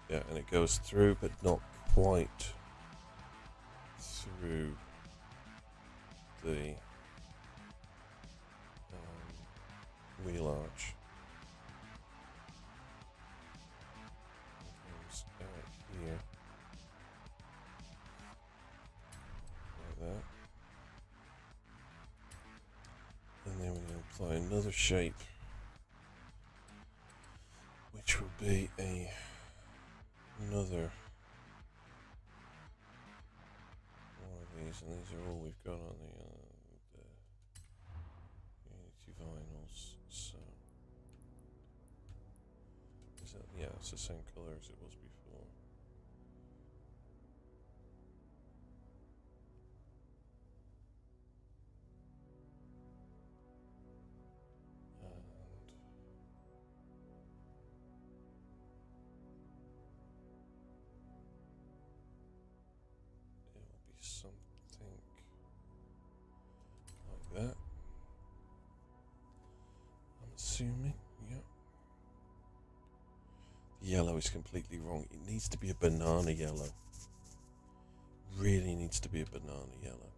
A: Yeah, and it goes through, but not quite through the wheel arch. It comes out here, like that. And then we're going to apply another shape, which will be another one of these, and these are all we've got on the Unity vinyls. So, is that, yeah, it's the same color as it was before. And it will be something like that. I'm assuming, yeah. The yellow is completely wrong. It needs to be a banana yellow. Really needs to be a banana yellow.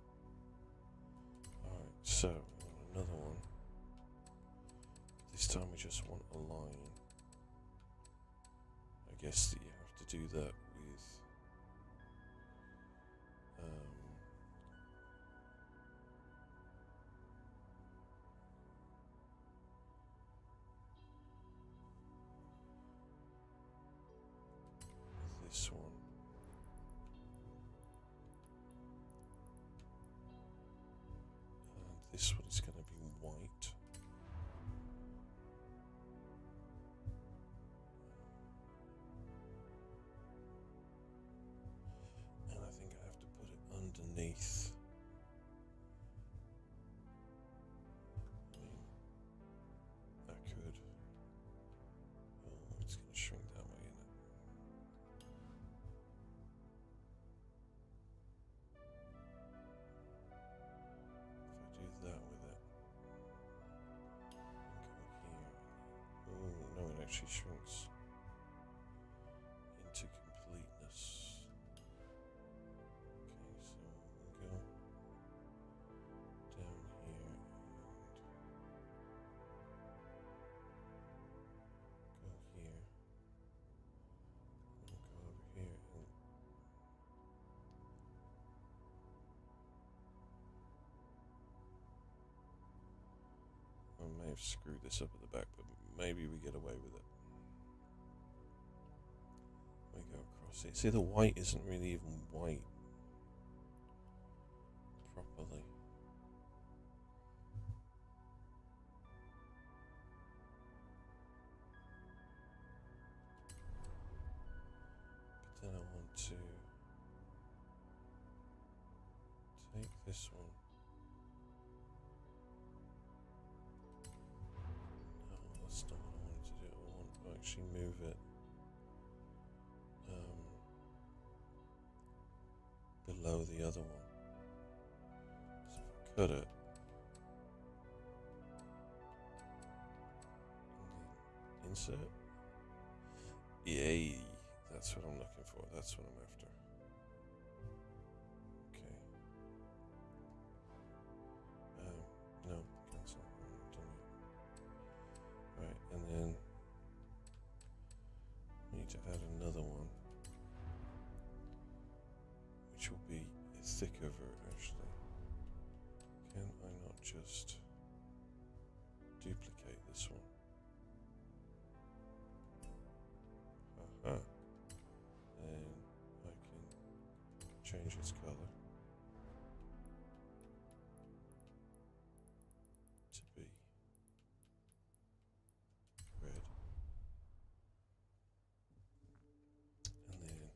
A: Alright, so another one. This time we just want a line. I guess that you have to do that with this one. And this one is going to be white. And I think I have to put it underneath. I mean, I could. Oh, it's going to shrink that way, isn't it? If I do that with it, and go here. Oh, no, it actually shrinks into completeness. Okay, so we'll go down here and go here. And we'll go over here and I may have screwed this up at the back, but maybe we get away with it. We go across it. See, the white isn't really even white properly. But then I want to take this one. No, that's not what I wanted to do. I want to actually move it below the other one. So if I cut it and then insert, yay! That's what I'm looking for. That's what I'm after. Okay. No, cancel. I'm not done yet. Right, and then we need to add another one, which will be a thicker actually. Can I not just duplicate this one? Aha. And I can change its color to be red. And then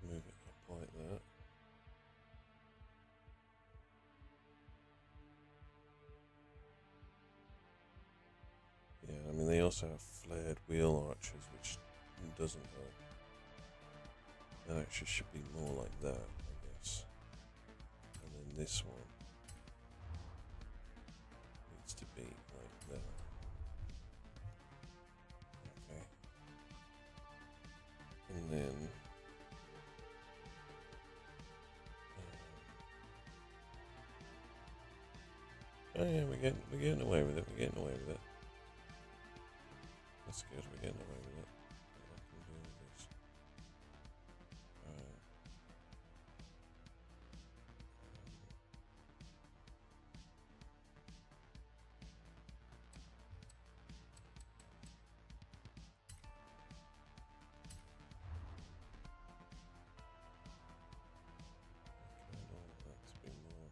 A: move it up like that. Yeah, I mean, they also have flared wheel arches, which doesn't help. That actually should be more like that, I guess. And then this one needs to be like that. Okay. And then oh yeah, we're getting away with it. We're getting away with it. That's good. We're getting away with it. What I can do with this. Alright. I kind of want that to be more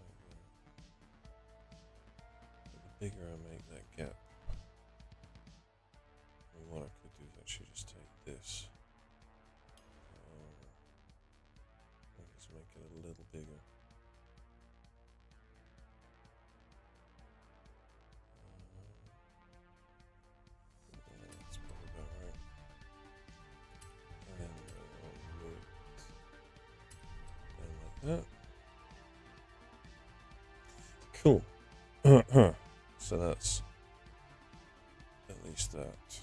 A: like that. But the bigger I make that gap, I mean, what I could do is actually just take this and just make it a little bigger. Yeah, that's probably about right. And then I'll move it down like that. Cool. So that's at least that.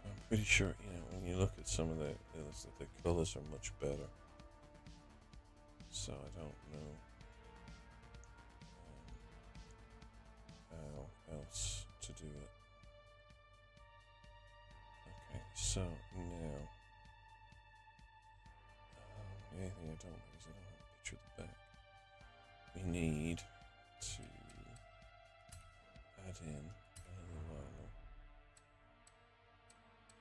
A: I'm pretty sure, you know, when you look at some of the colors are much better. So I don't know how else to do it. Okay, so now anything I don't know because I don't have a picture of the back. We need to add in another vinyl.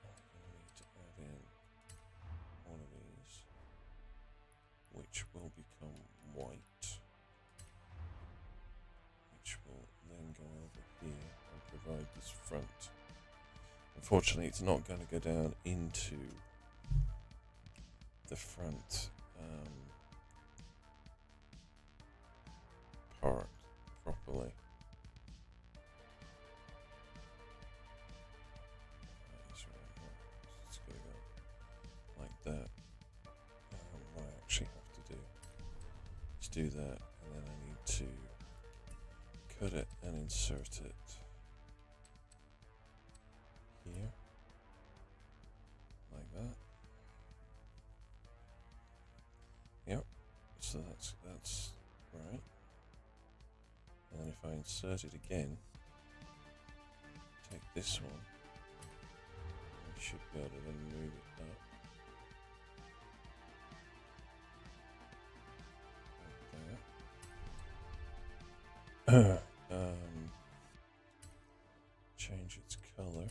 A: I'm going to need to add in one of these, which will become white, which will then go over here and provide this front. Unfortunately, it's not going to go down into the front part properly. That's right here. It's going to go like that. What I actually have to do is do that, and then I need to cut it and insert it here, like that. Yep. So that's right. And then if I insert it again, take this one, I should be able to then move it up. Like that. Change its color.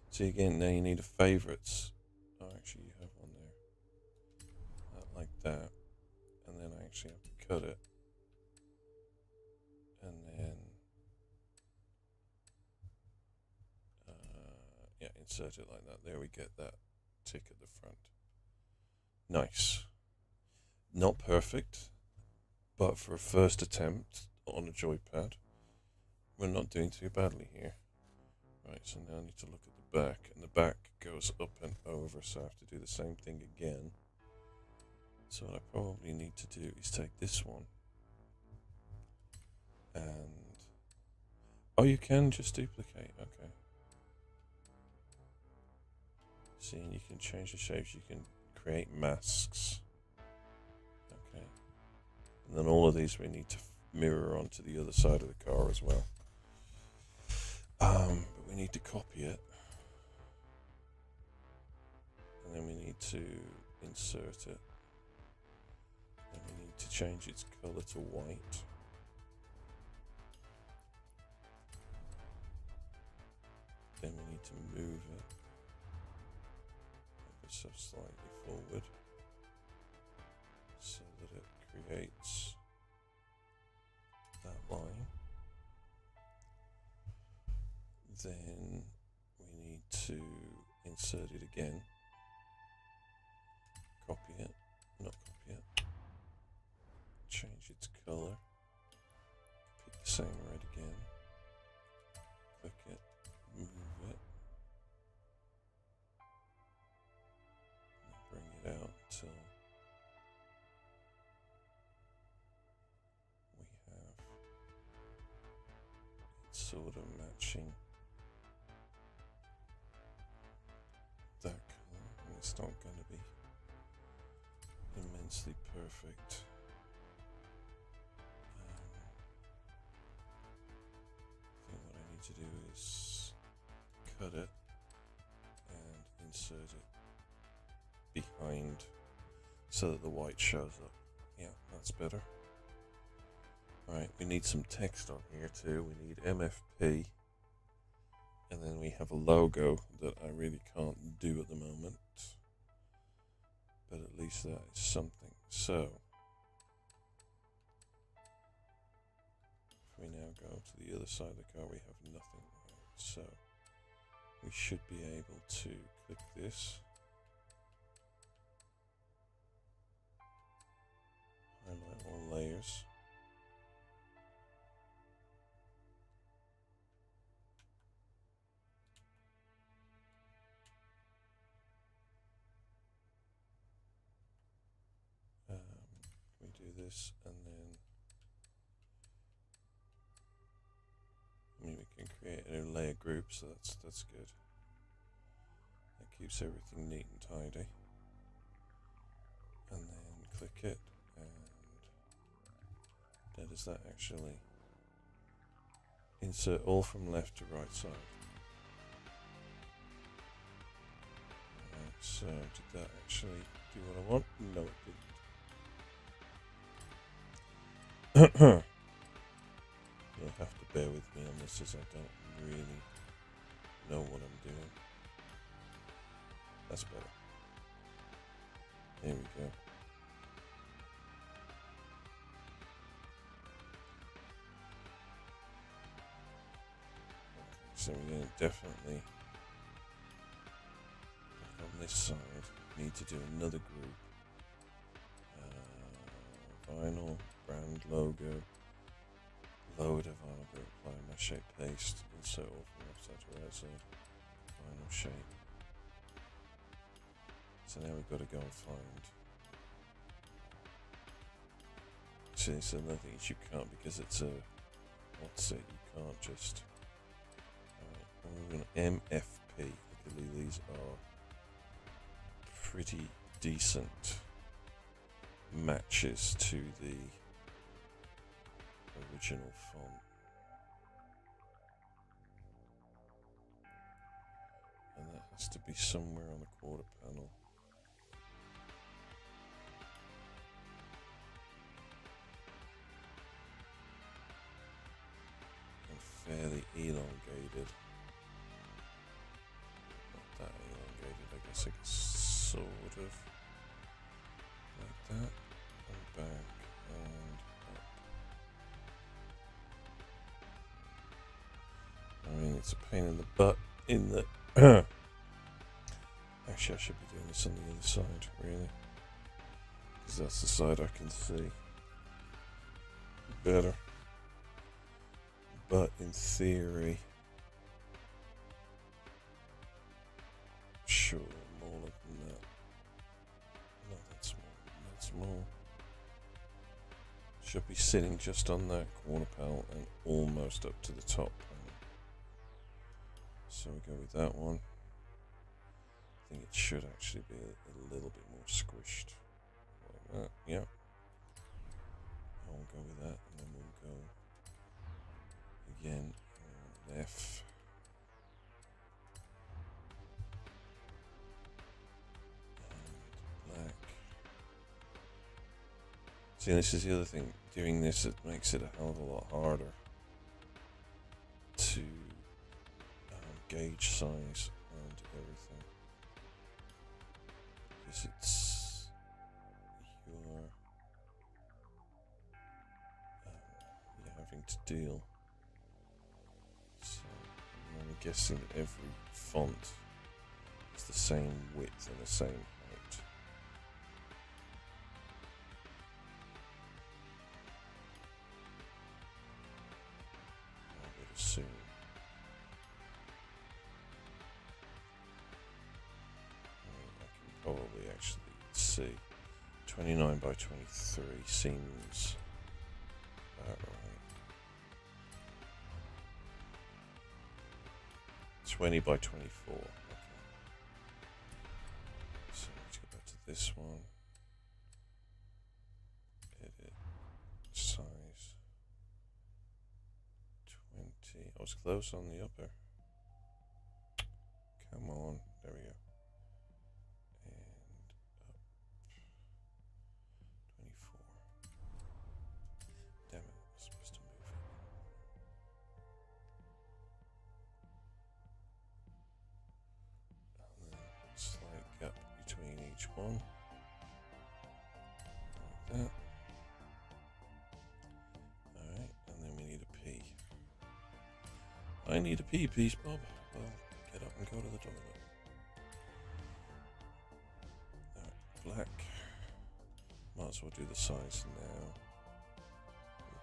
A: See again, now you need a favorites. Oh, actually you have one there. Like that. And then I actually have to cut it. And then yeah, insert it like that. There we get that tick at the front. Nice. Not perfect, but for a first attempt on a joypad, we're not doing too badly here. Right, so now I need to look at the back, and the back goes up and over, so I have to do the same thing again. So what I probably need to do is take this one and oh, you can just duplicate. Okay. See, and you can change the shapes. You can create masks. Okay. And then all of these we need to mirror onto the other side of the car as well. But we need to copy it. And then we need to insert it. And we need to change its color to white. Then we need to move it ever so slightly forward so that it creates that line. Then we need to insert it again, copy it, not copy it, change its color, pick the same red again, click it, move it, and bring it out till we have it sort of matching that color, and it's not going to be immensely perfect. I think what I need to do is cut it and insert it behind so that the white shows up. Yeah, that's better. Right, we need some text on here too. We need MFP. And then we have a logo that I really can't do at the moment. But at least that is something. So, if we now go to the other side of the car, we have nothing. Right? So, we should be able to click this. Highlight all layers. We do this, and then we can create a layer group, so that's good. That keeps everything neat and tidy. And then click it, and does that actually insert all from left to right side? Alright, so did that actually do what I want? No, it didn't. You'll have to bear with me on this as I don't really know what I'm doing. That's better. Here we go. So we're going to definitely, on this side, need to do another group. Vinyl, brand logo, load of vinyl group, apply my shape paste, insert all from left side to right side, vinyl shape. So now we've got to go and find. See, so another thing is you can't, because it's a offset, you can't just. We're going to MFP. Luckily, these are pretty decent matches to the original font. And that has to be somewhere on the quarter panel. And fairly elongated. That elongated, I guess it's sort of like that, and back and up. I mean, it's a pain in the butt in the actually I should be doing this on the other side, really, because that's the side I can see better. But in theory, sure, more than that. Not that small. That small. Should be sitting just on that corner panel and almost up to the top panel. So we go with that one. I think it should actually be a little bit more squished. Like that, yeah. I'll go with that, and then we'll go again with F. Black. See, this is the other thing. Doing this, it makes it a hell of a lot harder to gauge size and everything, because it's you're having to deal. So I'm guessing that every font is the same width and the same height. Soon. I can probably actually see 29 by 23 seems about right. 20 by 24. Okay. So let's go back to this one. Edit size. I was close on the upper. Come on, there we go. And up. 24. Damn it, I was supposed to move it. And then slight gap between each one. Like that. Alright, and then we need a P. I need a pee, please, Bob. Well, get up and go to the toilet. Alright, black. Might as well do the size now.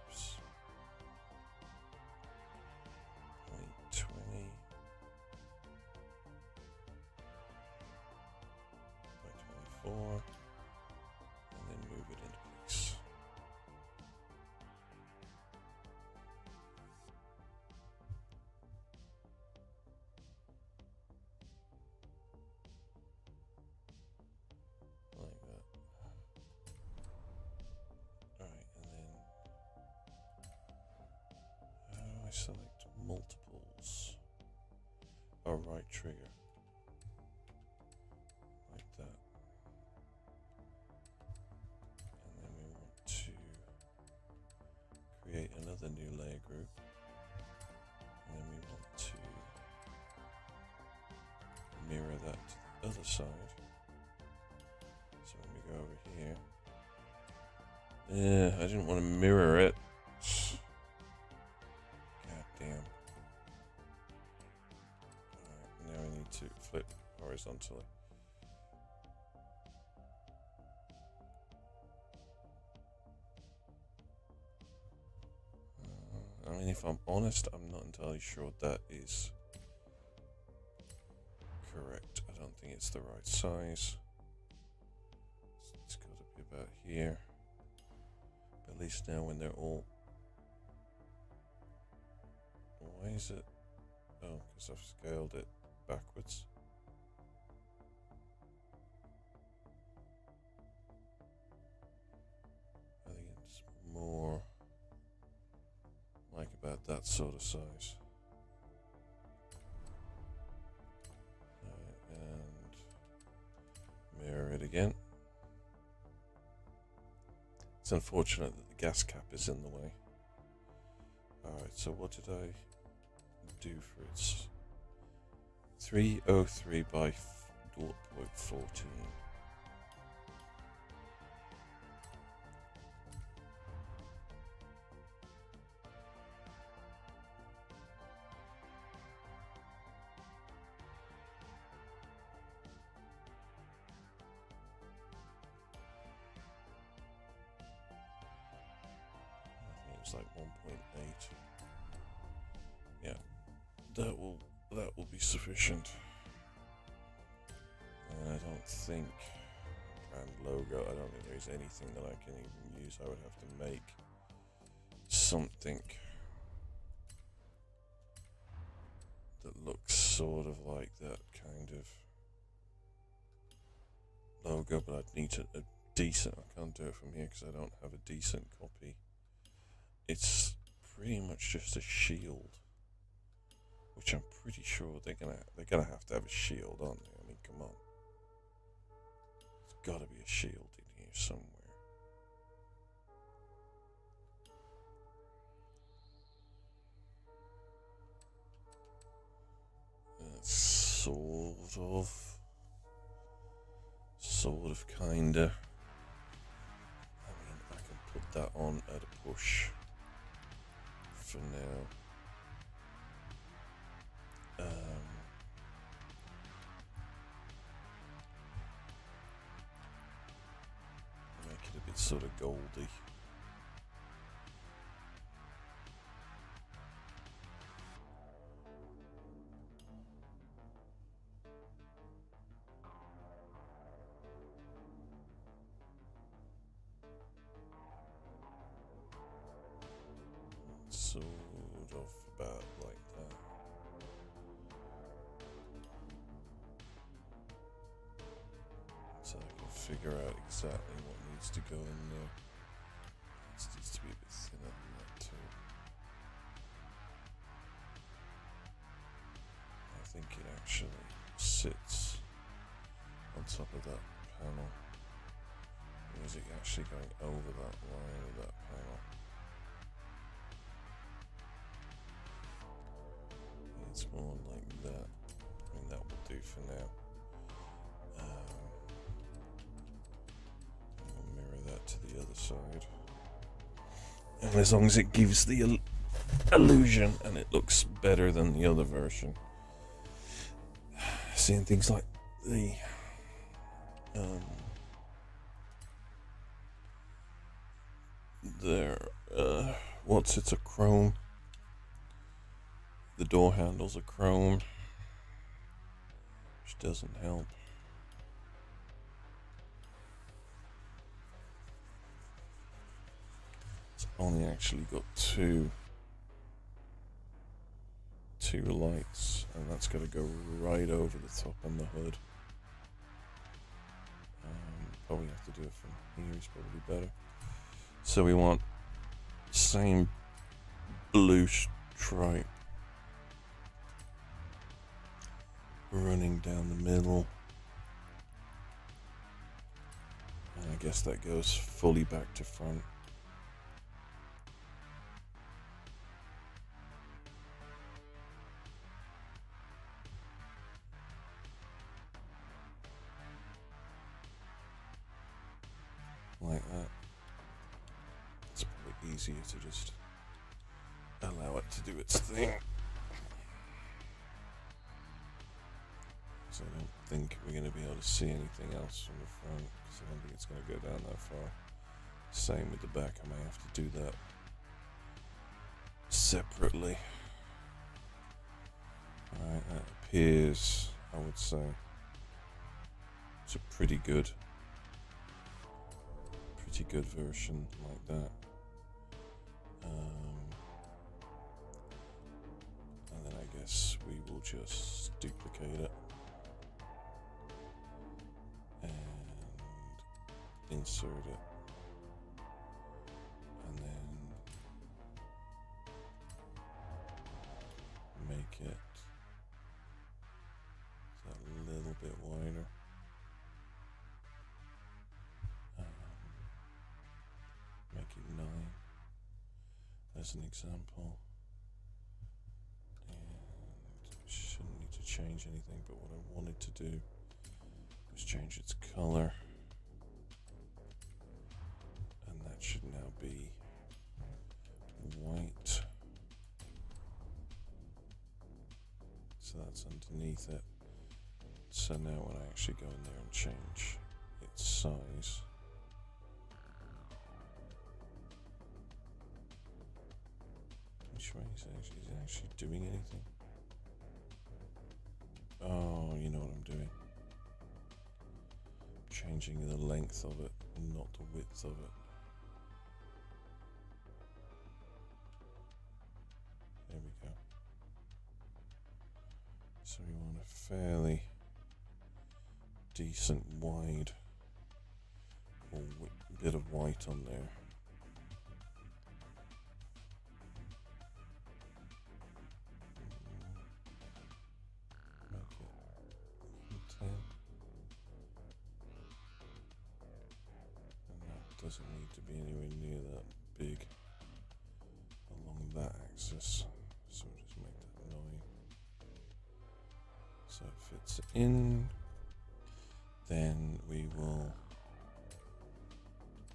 A: Oops. 20 by 24. And then move it into place. Select multiples. Oh, right trigger. Like that. the new layer group. And then we want to mirror that to the other side. So when we go over here, yeah, I didn't want to mirror it. God damn. Alright, now we need to flip horizontally. I mean, if I'm honest, I'm not entirely sure that is correct. I don't think it's the right size. It's got to be about here. But at least now when they're all... Why is it? Oh, because I've scaled it backwards. I think it's more like about that sort of size. And mirror it again. It's unfortunate that the gas cap is in the way. Alright, so what did I do for its 303 by 0.14? It's like 1.8. Yeah, that will be sufficient. And I don't think brand logo. I don't think there's anything that I can even use. I would have to make something that looks sort of like that kind of logo, but I'd need a decent. I can't do it from here because I don't have a decent copy. It's pretty much just a shield, which I'm pretty sure they're gonna have to have a shield, aren't they? I mean, come on, there's got to be a shield in here somewhere. Sort of, kinda. I mean, I can put that on at a push for now. Make it a bit sort of goldy. Sort of about like that. So I can figure out exactly what needs to go in there. This needs to be a bit thinner than that too. I think it actually sits on top of that panel. Or is it actually going over that line of that panel? It's more like that. I mean, that will do for now. I'll mirror that to the other side. And as long as it gives the illusion and it looks better than the other version. Seeing things like the it's a chrome. The door handles are chrome, which doesn't help. It's only actually got two lights, and that's got to go right over the top on the hood. Probably have to do it from here, is probably better. So we want same blue stripe running down the middle, and I guess that goes fully back to front. easier to just allow it to do its thing. So I don't think we're going to be able to see anything else from the front, because I don't think it's going to go down that far. Same with the back, I may have to do that separately. Alright, that appears, I would say, it's a pretty good version like that. And then I guess we will just duplicate it and insert it, and then make it a little bit wider. Make it 9 as an example, and shouldn't need to change anything, but what I wanted to do was change its color, and that should now be white. So that's underneath it. So now when I actually go in there and change its size, which way is it actually doing anything? Oh, you know what I'm doing. Changing the length of it, not the width of it. There we go. So we want a fairly decent wide or bit of white on there. Make it 10. And that doesn't need to be anywhere near that big along that axis. So we'll just make that 9. So it fits in. Then we will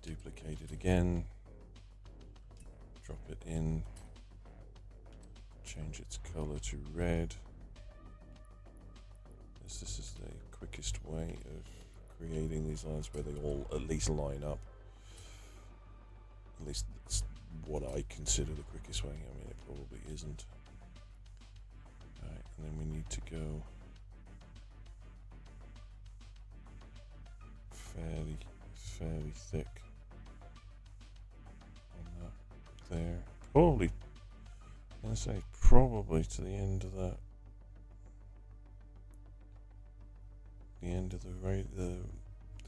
A: duplicate it again, drop it in, change its color to red. This is the quickest way of creating these lines where they all at least line up. At least that's what I consider the quickest way. I mean, it probably isn't. Alright, and then we need to go fairly thick on that there. Probably, I'm gonna say probably to the end of that. The end of the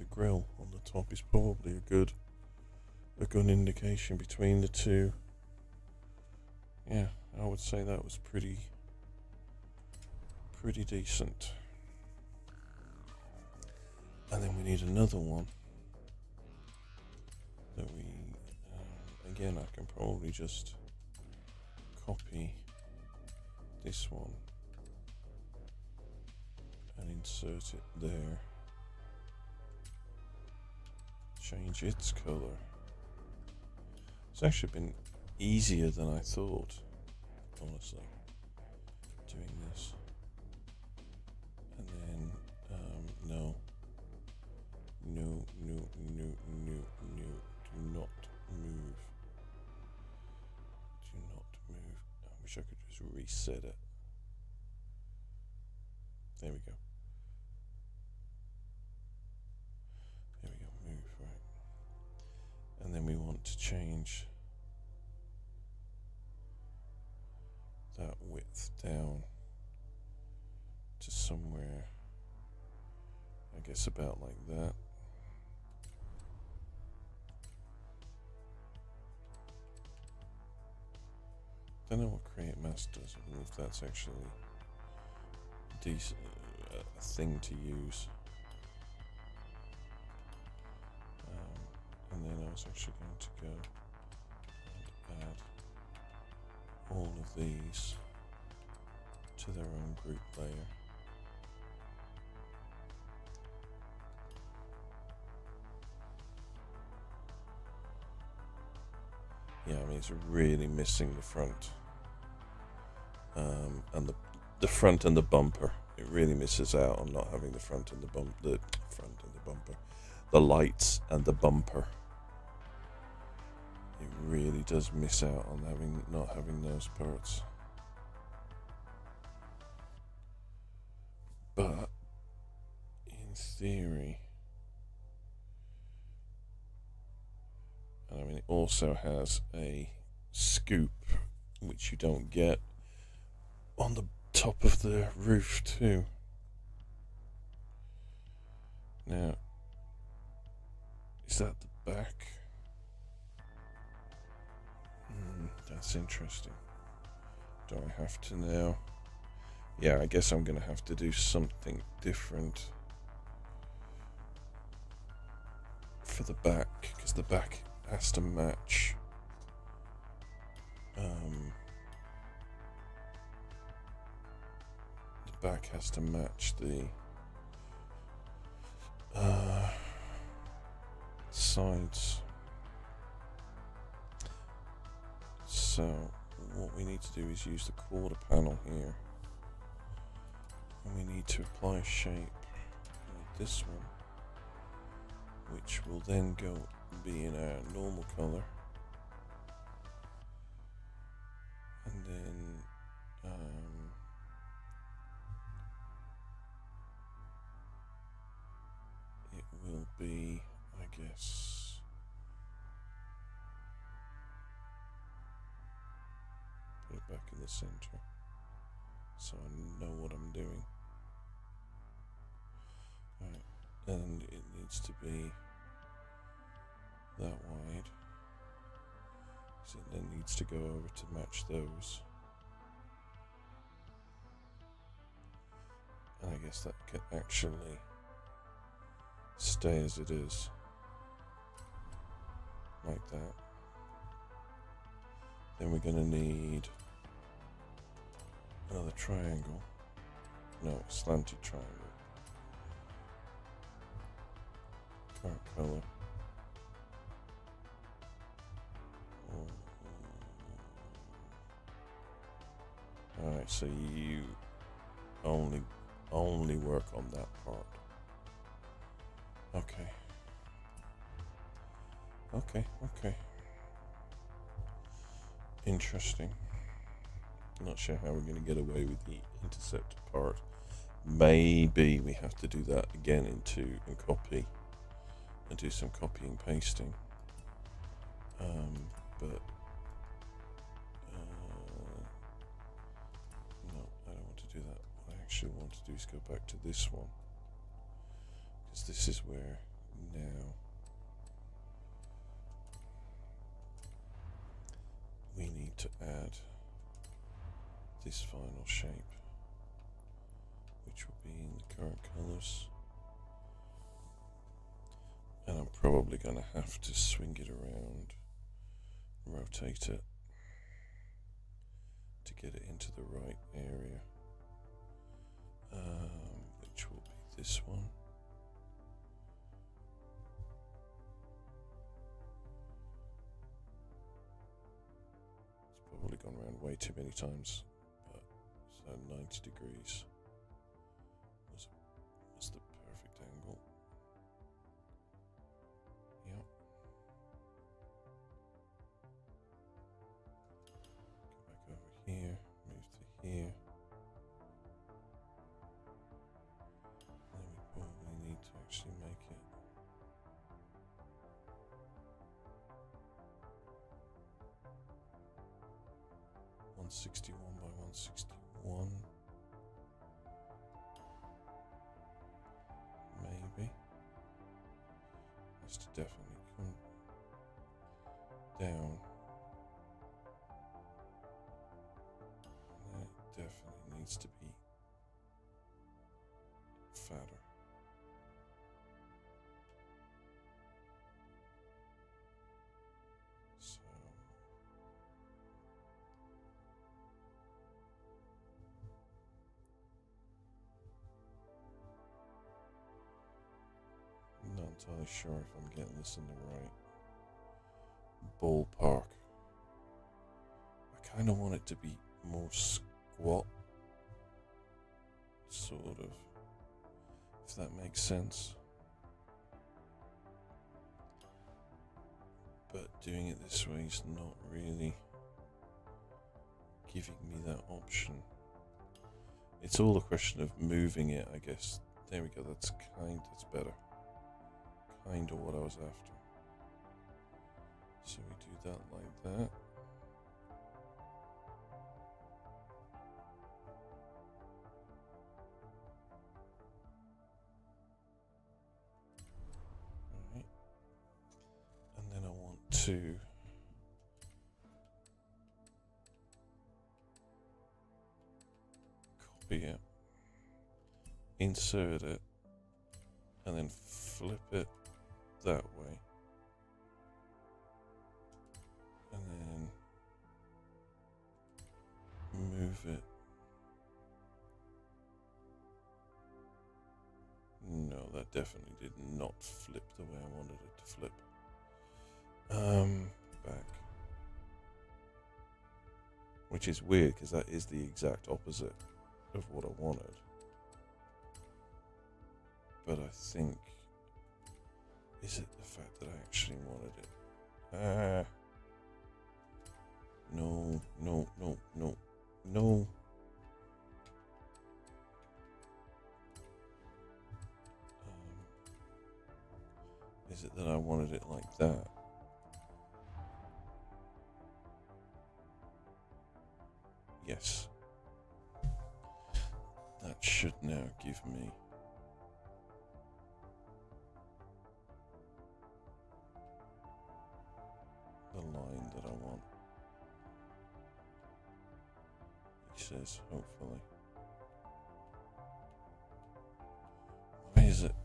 A: grill on the top is probably a good indication between the two. Yeah, I would say that was pretty decent. And then we need another one that we, again, I can probably just copy this one and insert it there. Change its color. It's actually been easier than I thought, honestly, doing this. And then, no, do not move. Do not move. I wish I could just reset it. There we go. There we go, move, right. And then we want to change that width down to somewhere, I guess about like that. Don't know what create mask does, or if that's actually decent, a thing to use. And then I was actually going to go and add all of these to their own group layer. Yeah, I mean, it's really missing the front. And the front and the bumper. It really misses out on not having the front and the bumper. The lights and the bumper. It really does miss out on not having those parts. But in theory, and I mean, it also has a scoop which you don't get on the top of the roof too. Now, is that the back? That's interesting. Do I have to now? Yeah, I guess I'm going to have to do something different for the back, because the back has to match. The back has to match the sides. So what we need to do is use the quarter panel here, and we need to apply a shape like this one, which will then be in our normal color, and then it will be, I guess, put it back in the center so I know what I'm doing. Right, and it needs to be that wide, so it then needs to go over to match those. And I guess that can actually stay as it is, like that. Then we're going to need another triangle. No, slanted triangle. Current color. Alright, so you only work on that part. Okay. Interesting. Not sure how we're going to get away with the intercept part. Maybe we have to do that again and copy and do some copy and pasting. But no, I don't want to do that. What I actually want to do is go back to this one, because this is where now we need to add this final shape, which will be in the current colors. And I'm probably going to have to swing it around, rotate it to get it into the right area, which will be this one. It's probably gone around way too many times, but so 90 degrees was the perfect angle. Yep. Go back over here, move to here. Then we probably need to actually make it 161 by 161. Maybe. Has to definitely come down. And it definitely needs to be fatter. So I'm not entirely sure if I'm getting this in the right ballpark. kind of want it to be more squat, sort of, if that makes sense. But doing it this way is not really giving me that option. It's all a question of moving it, I guess. There we go, that's better. Kind of what I was after. So we do that like that. Alright. And then I want to copy it, insert it, and then flip it that way. And then move it. No, that definitely did not flip the way I wanted it to flip. Back. Which is weird because that is the exact opposite of what I wanted. But I think, is it the fact that I actually wanted it? No. Is it that I wanted it like that? Yes. That should now give me the line that I want. He says, hopefully. Why is it?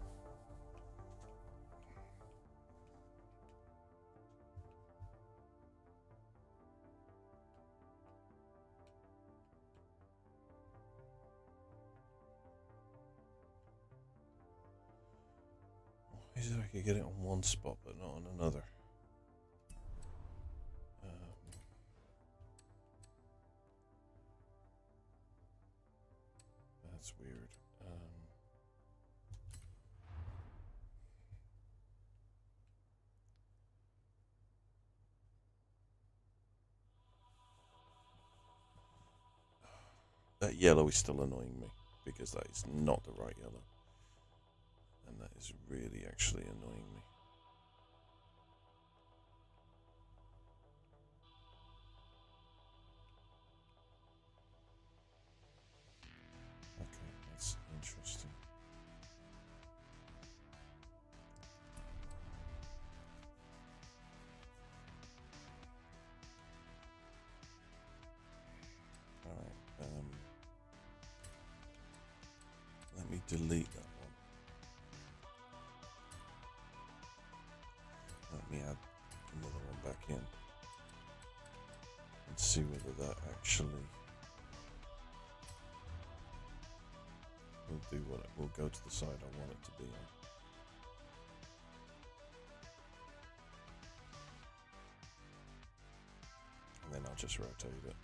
A: Why is it I could get it on one spot but not on another? That's weird. That yellow is still annoying me because that is not the right yellow. And that is really actually annoying me. Okay, that's interesting. Alright, let me delete that one. Let me add another one back in and see whether that actually will do what it will go to the side I want it to be on. And then I'll just rotate it.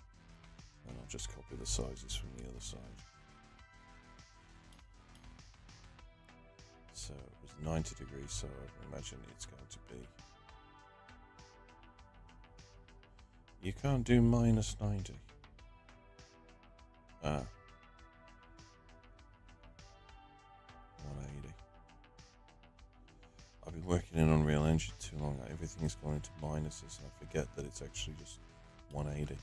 A: And I'll just copy the sizes from the other side. So it was 90 degrees, so I imagine it's going to be... You can't do minus 90. Ah. 180. I've been working in Unreal Engine too long. Everything's going into minuses and I forget that it's actually just 180.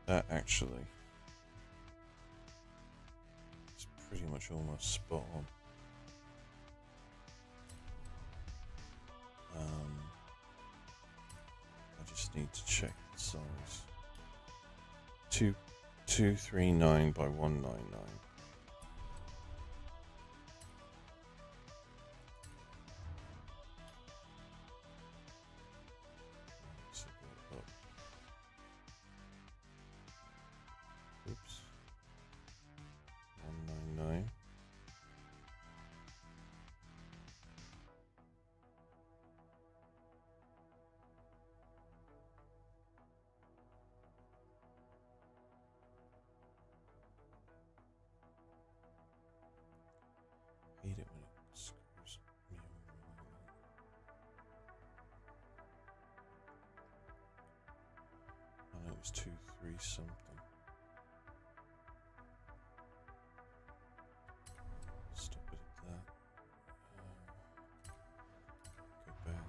A: That actually is pretty much almost spot on. I just need to check the size. 239 by 199. So go up. Oops. 199. was 2, 3 something. Stop it at that. Go back.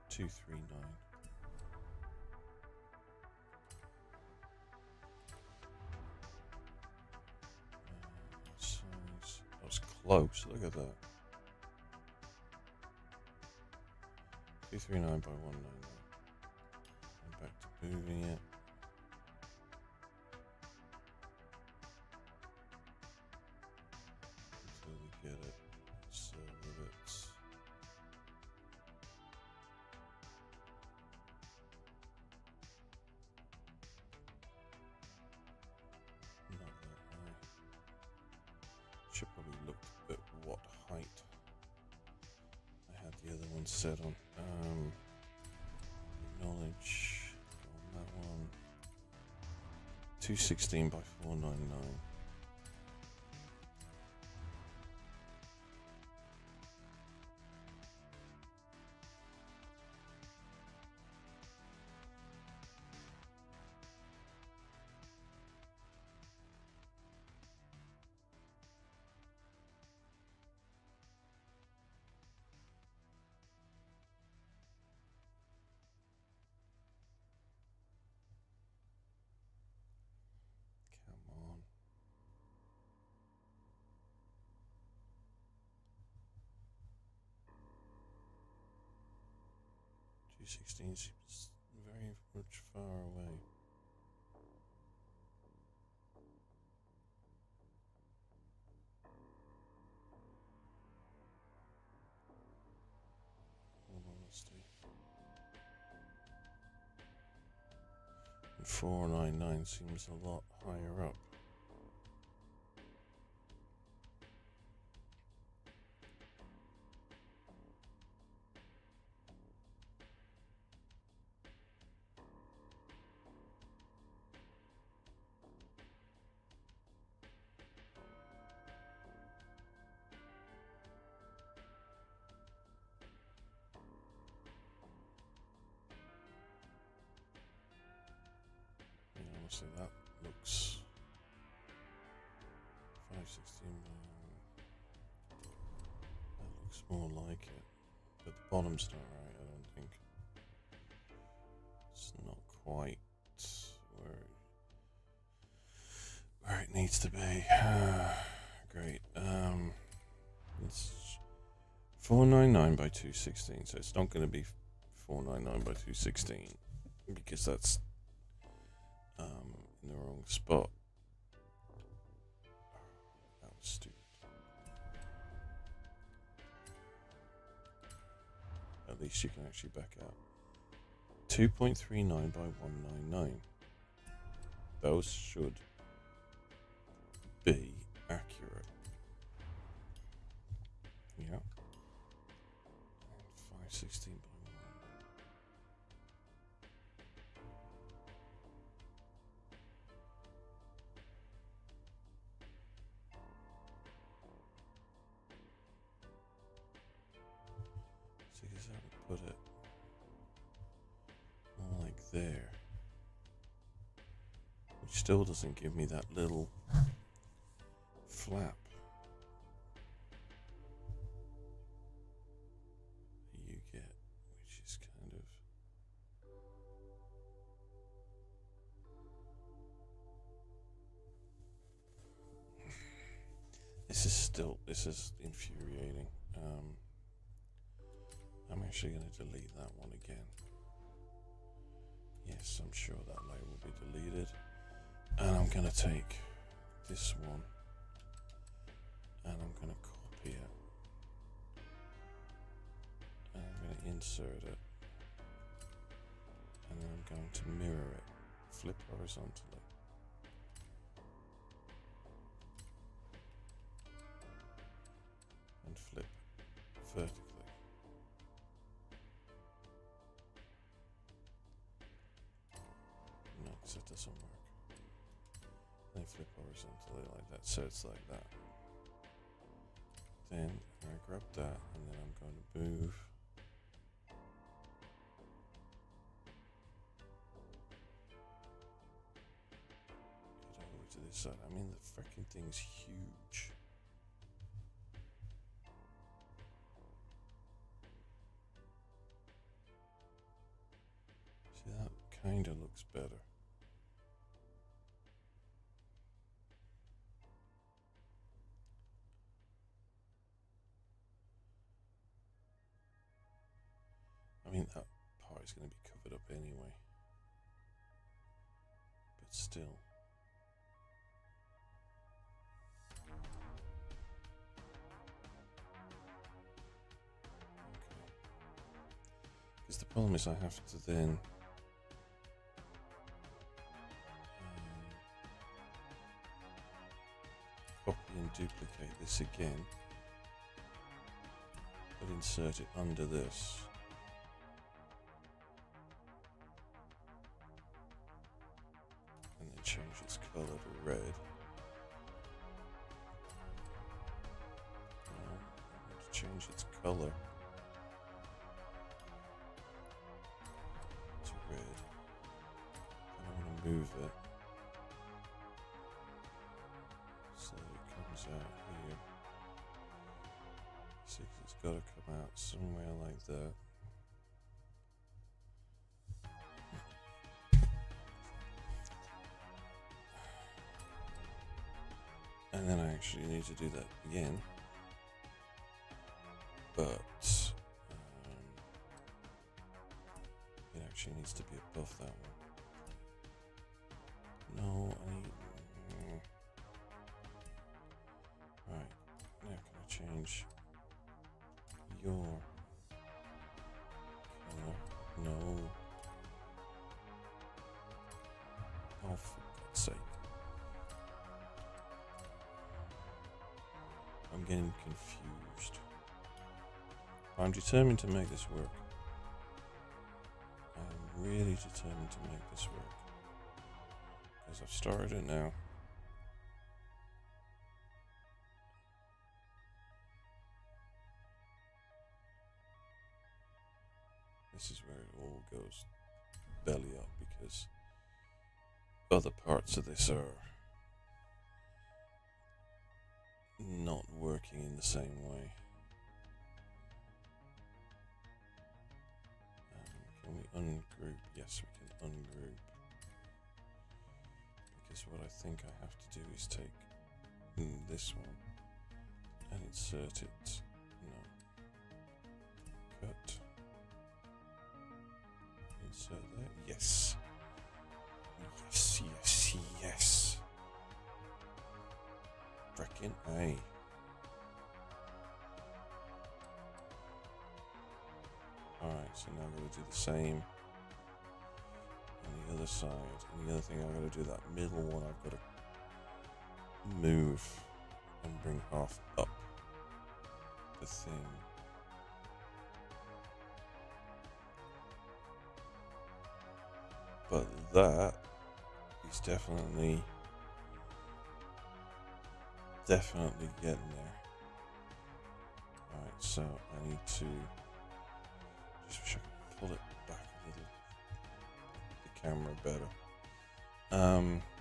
A: 239. Size. That was close. Look at that. 239 by 199. And back to moving it. Until we get it so that it's not that high. Should probably look at what height I had the other one set on. Acknowledge on that one. 216 by 499. Come on. 216 seems very much far away. In all honesty. And 499 seems a lot higher up. So that looks 516. That looks more like it, but the bottom's not right. I don't think it's not quite where it needs to be. Great. It's 499 by 216, so it's not going to be 499 by 216 because that's in the wrong spot. That was stupid. At least you can actually back out. 2.39 by 199. Those should be accurate. Yeah. 516 by 1. See, because that would put it more like there. Which still doesn't give me that little flap that you get, which is kind of this is infuriating. I'm actually going to delete that one again. Yes, I'm sure that layer will be deleted. And I'm going to take this one and I'm going to copy it. And I'm going to insert it. And then I'm going to mirror it, flip horizontally. And flip vertically. No, because it doesn't work. Then flip horizontally like that, so it's like that. Then I grab that, and then I'm going to move to this side. I mean, the freaking thing's huge. See, that kind of looks better. I mean, that part is going to be covered up anyway. But still. Okay. Because the problem is I have to then copy and duplicate this again, but insert it under this. And then change its color to red. No, I want to change its color to red. And I want to move it so that it comes out here. See, 'cause it's got to come out somewhere like that. And then I actually need to do that again, but it actually needs to be above that one. No, I need... Right, now can I change your color? No. Oh, for God's sake. I'm getting confused. I'm determined to make this work. I'm really determined to make this work. Because I've started it now. This is where it all goes belly up, because other parts of this are not working in the same way. Can we ungroup? Yes, we can ungroup. Because what I think I have to do is take this one and insert it. No. Cut. Insert there. Yes. Yes, yes, yes. Frickin' A. Alright, so now I'm going to do the same on the other side. And the other thing I'm going to do, that middle one, I've got to move and bring half up the thing. But that is definitely getting there. Alright, so I need to just wish I could pull it back a little, the camera better.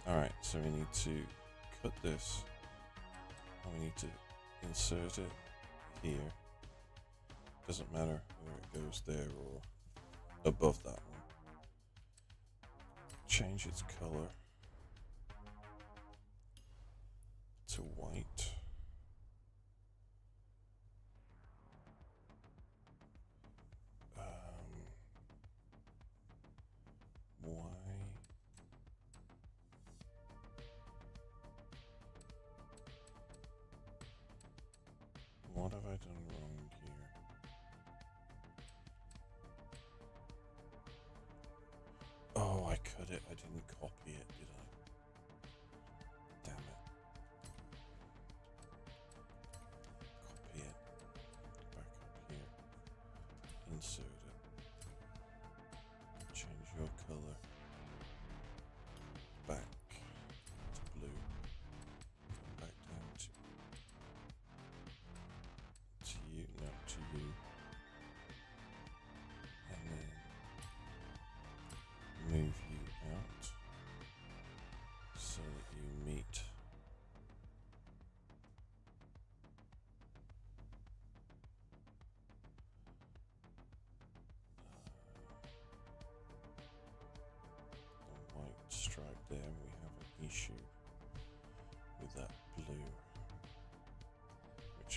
A: Alright, so we need to cut this and we need to insert it here. Doesn't matter whether it goes there or above that one. Change its color to white. Why? What have I done wrong here? Oh, I cut it. I didn't copy it, did I? Damn it. Copy it. Back up here. Insert it. Change your color. Back to blue. Back down to you. No, to you. And then move you out so that you meet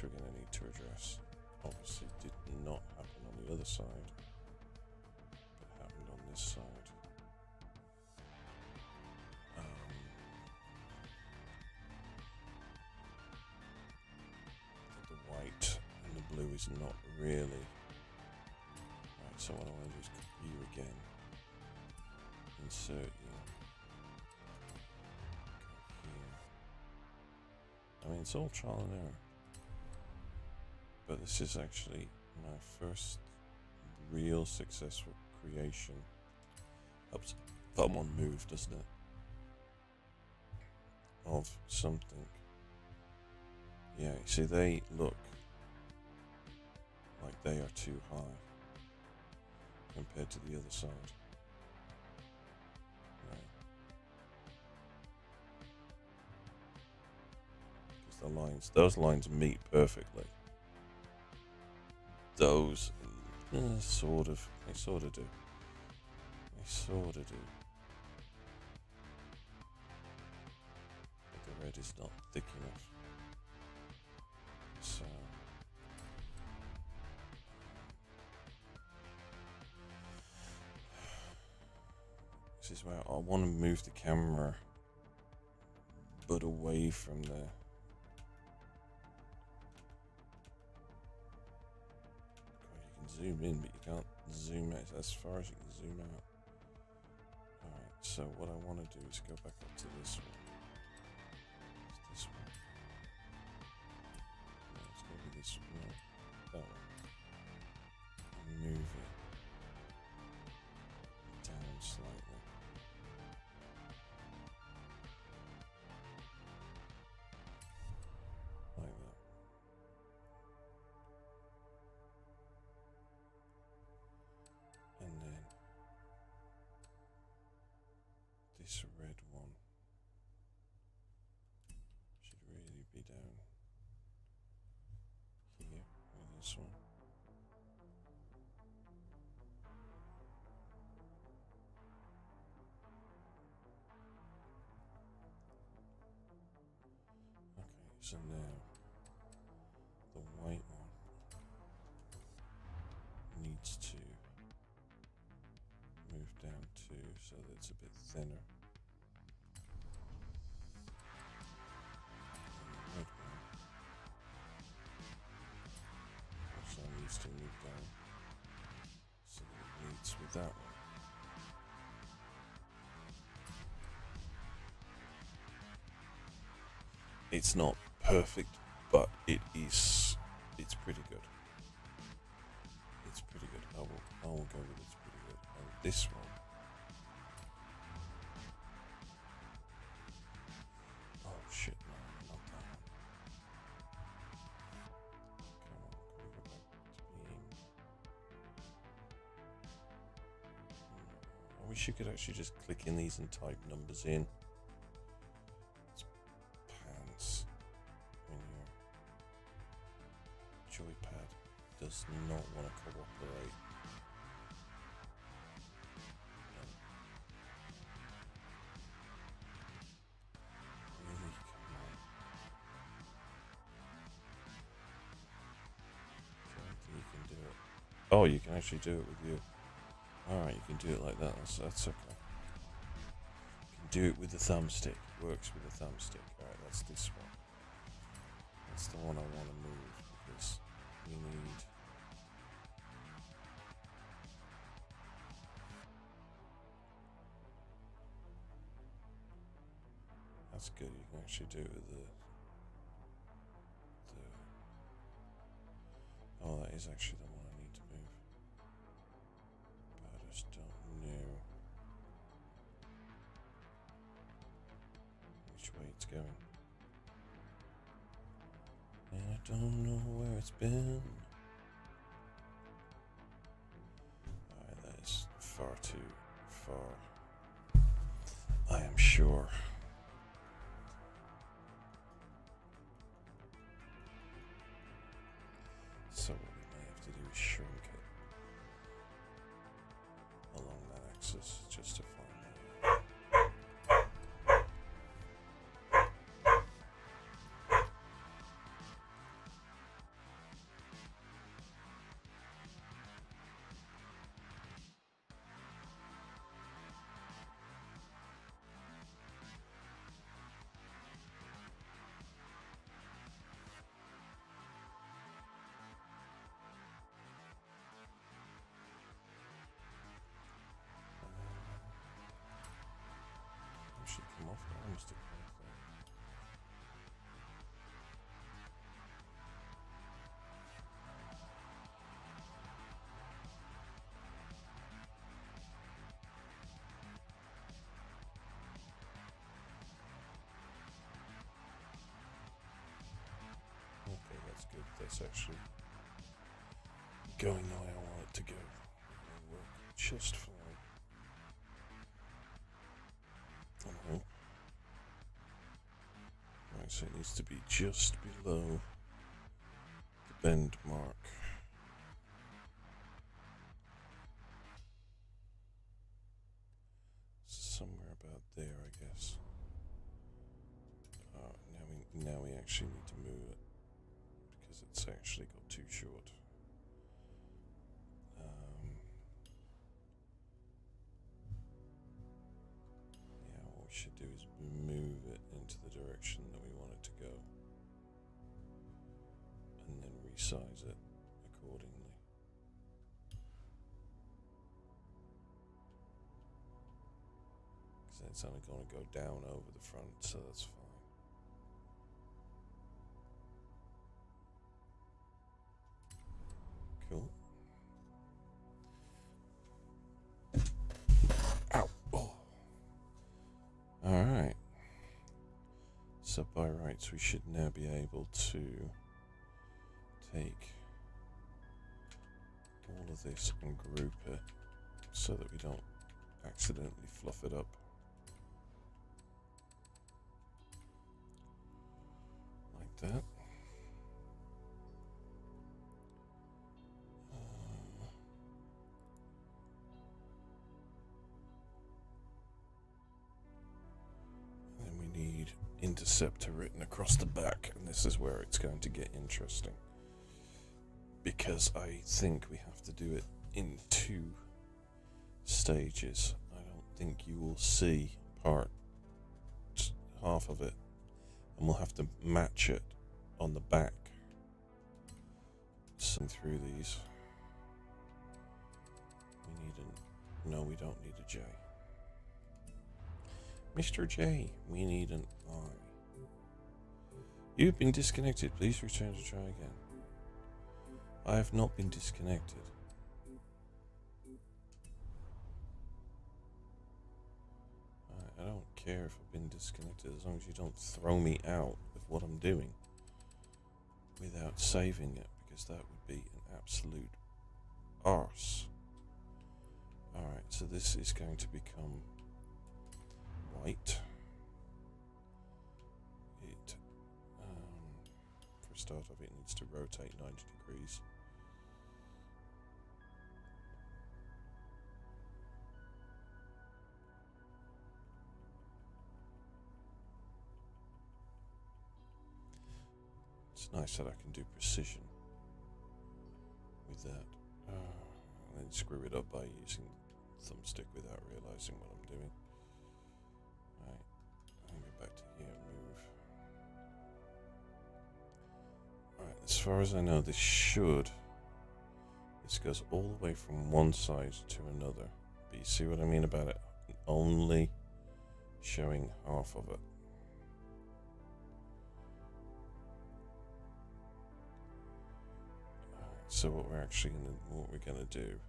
A: which we're going to need to address. Obviously did not happen on the other side, but happened on this side. The white and the blue is not really. Right, so what I want to do is copy you again. Insert you. Go here. I mean, it's all trial and error. But this is actually my first real successful creation. Helps someone move, doesn't it? Of something. Yeah, you see, they look like they are too high compared to the other side. Because those lines meet perfectly. Those sort of do. They sort of do. But the red is not thick enough. So this is where I want to move the camera, but away from the. Zoom in, but you can't zoom out as far as you can zoom out. Alright, so what I want to do is go back up to this one. It's this one. No, it's going to be this one. No, that one. And move it down slightly. Like that. And then this red one should really be down here with this one. Okay, so now the white one needs to move down too, so that it's a bit thinner. And the red one also needs to move down so that it meets with that one. It's not perfect, but it's pretty good. It's pretty good. I will go with it's pretty good. And this one. Oh shit, no, not that one. Come on, can we go back to being? I wish you could actually just click in these and type numbers in. It's pants when your joypad does not want to cooperate. Really, come on. I don't think you can do it. Oh, you can actually do it with you. Alright, you can do it like that. That's okay. You can do it with the thumbstick. It works with the thumbstick. Alright, that's this one. That's the one I want to move because we need. That's good. You can actually do it with the. Oh, that is actually the one I need to move. But I just don't know which way it's going. And I don't know where it's been. Alright, that is far too far. I am sure. So what we may have to do is shrink it along that axis just to find that. just a quick thing. Okay, that's good. That's actually going the way I want it to go. It'll work just fine. I hope. Right, so it needs to be just below the bend mark. Somewhere about there, I guess. Now we actually need to move it because it's actually got too short. Yeah, what we should do is move it into the direction that we want it to go, and then resize it accordingly. Because it's only going to go down over the front, so that's fine. Cool. Ow. Oh. Alright. So by rights we should now be able to take all of this and group it so that we don't accidentally fluff it up. Like that. Interceptor written across the back, and this is where it's going to get interesting, because I think we have to do it in 2 stages. I don't think you will see half of it, and we'll have to match it on the back. Sing through these. We need no, we don't need a J. Mr. J, we need an I. You've been disconnected. Please return to try again. I have not been disconnected. I don't care if I've been disconnected as long as you don't throw me out of what I'm doing without saving it, because that would be an absolute arse. Alright, so this is going to become white. It, for a start off, it needs to rotate 90 degrees. It's nice that I can do precision with that. And then screw it up by using the thumbstick without realizing what I'm doing. Right, I'll get back to here and move. Right, as far as I know, this goes all the way from one side to another. But you see what I mean about it only showing half of it. So what we're gonna do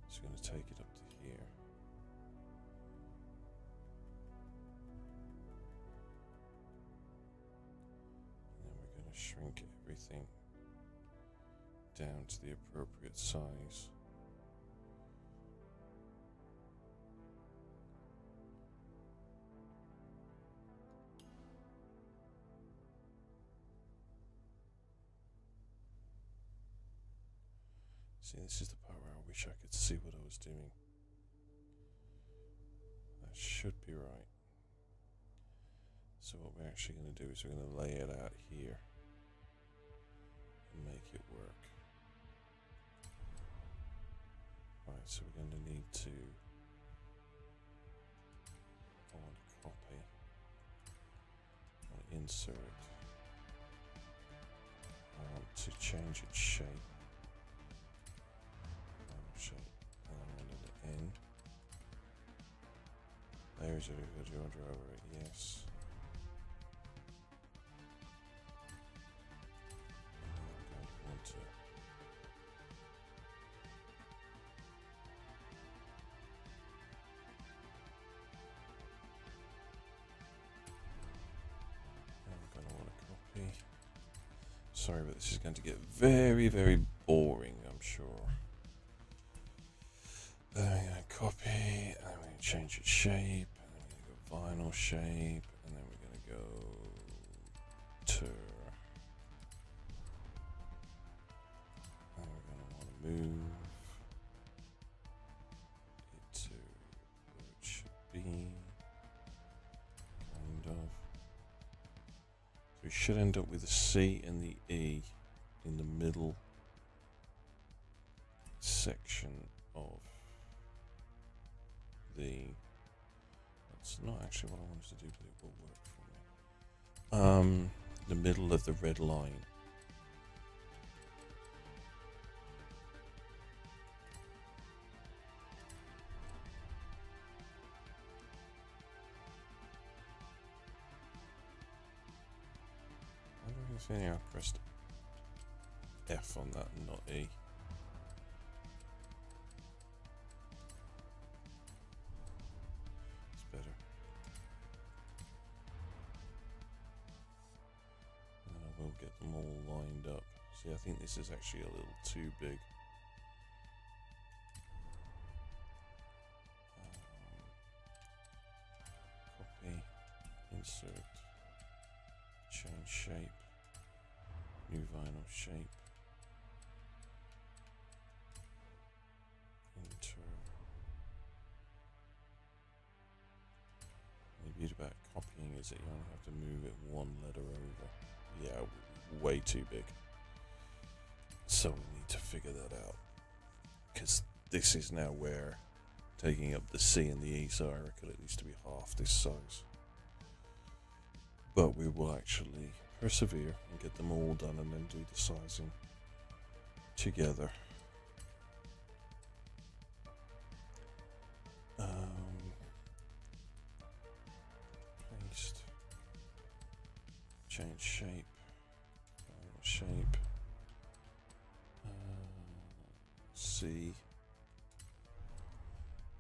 A: is we're gonna take it up to here. And then we're gonna shrink everything down to the appropriate size. See, this is the part where I wish I could see what I was doing. That should be right. So what we're actually going to do is we're going to lay it out here and make it work. Right, so we're going to need to, I want to copy, I want to insert, I want to change its shape. And I wanted to end. Areas of your driver, yes. I don't want to. I'm going to want to copy. Sorry, but this is going to get very, very boring, I'm sure. Then I'm going to copy, and then we're going to change its shape, and then we're going to go vinyl shape, and then we're going to go to. And we're going to want to move it to where it should be, kind of. So we should end up with a C and the E in the middle section of that's not actually what I wanted to do, but it will work for me. The middle of the red line. I don't think I pressed F on that and not E. We'll get them all lined up. See, I think this is actually a little too big. Copy, insert, change shape, new vinyl shape, enter. The beauty about copying is that you only have to move it one letter over. Yeah, way too big. So we need to figure that out. Because this is now where taking up the C and the E, so I reckon it needs to be half this size. But we will actually persevere and get them all done and then do the sizing together. Paste. Change shape. Shape. C.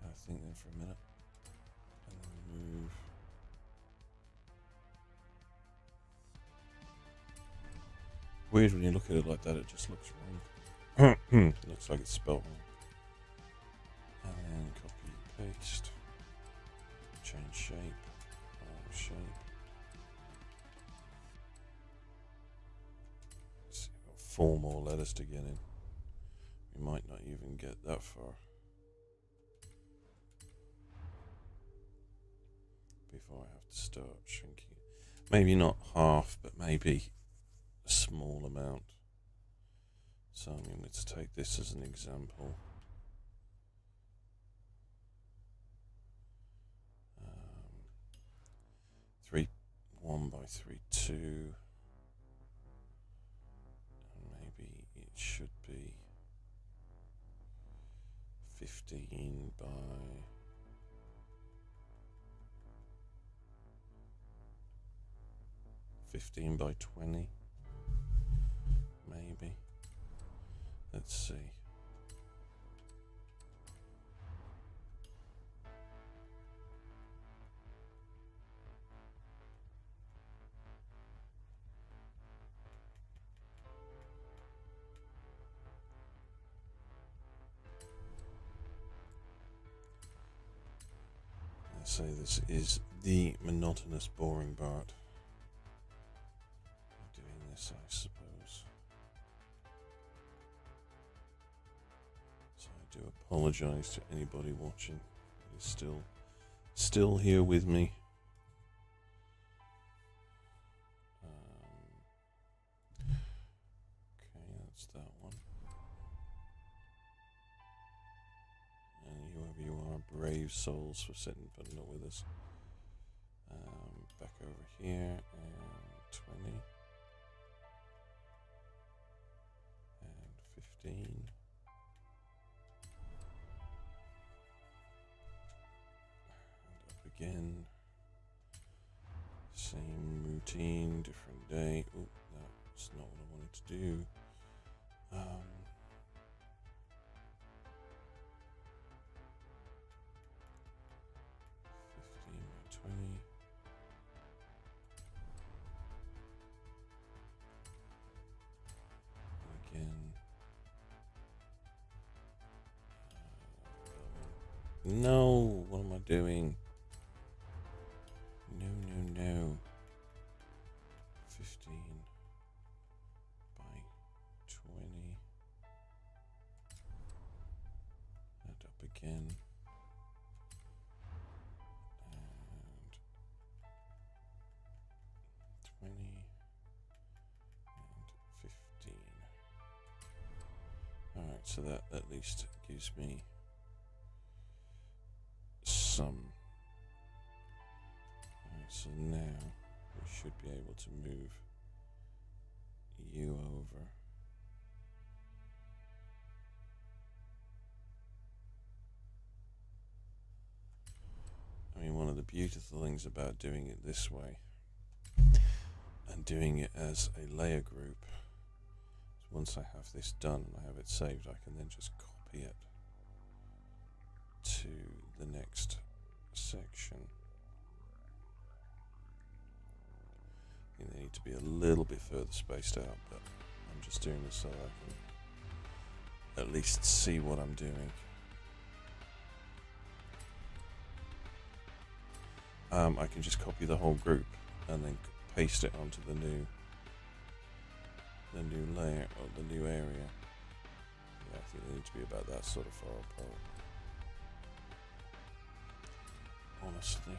A: I think then for a minute. And then move. Weird when you look at it like that, it just looks wrong. It looks like it's spelled wrong. And then copy, paste. Change shape. Shape. See, we've got 4 more letters to get in. We might not even get that far before I have to start shrinking it. Maybe not half, but maybe a small amount. So I mean, let's take this as an example. 1 by 3, 2. And maybe it should be 15 by 15 by 20. Maybe. Let's see. Say this is the monotonous, boring part of doing this, I suppose. So I do apologize to anybody watching that is still here with me. Okay, that's that one. And whoever you are, brave souls for sitting putting up with us. Back over here, and 20. And 15. And up again. day. Oh, that's not what I wanted to do. 15 by 20. Again. No, what am I doing? No. 15 by 20. That up again. And 20 and 15. Alright, so that at least gives me some. Alright, so now we should be able to move you over. I mean, one of the beautiful things about doing it this way and doing it as a layer group is once I have this done and I have it saved, I can then just copy it to the next section. I think they need to be a little bit further spaced out, but I'm just doing this so I can at least see what I'm doing. I can just copy the whole group and then paste it onto the new layer or the new area. Yeah, I think they need to be about that sort of far apart. Honestly.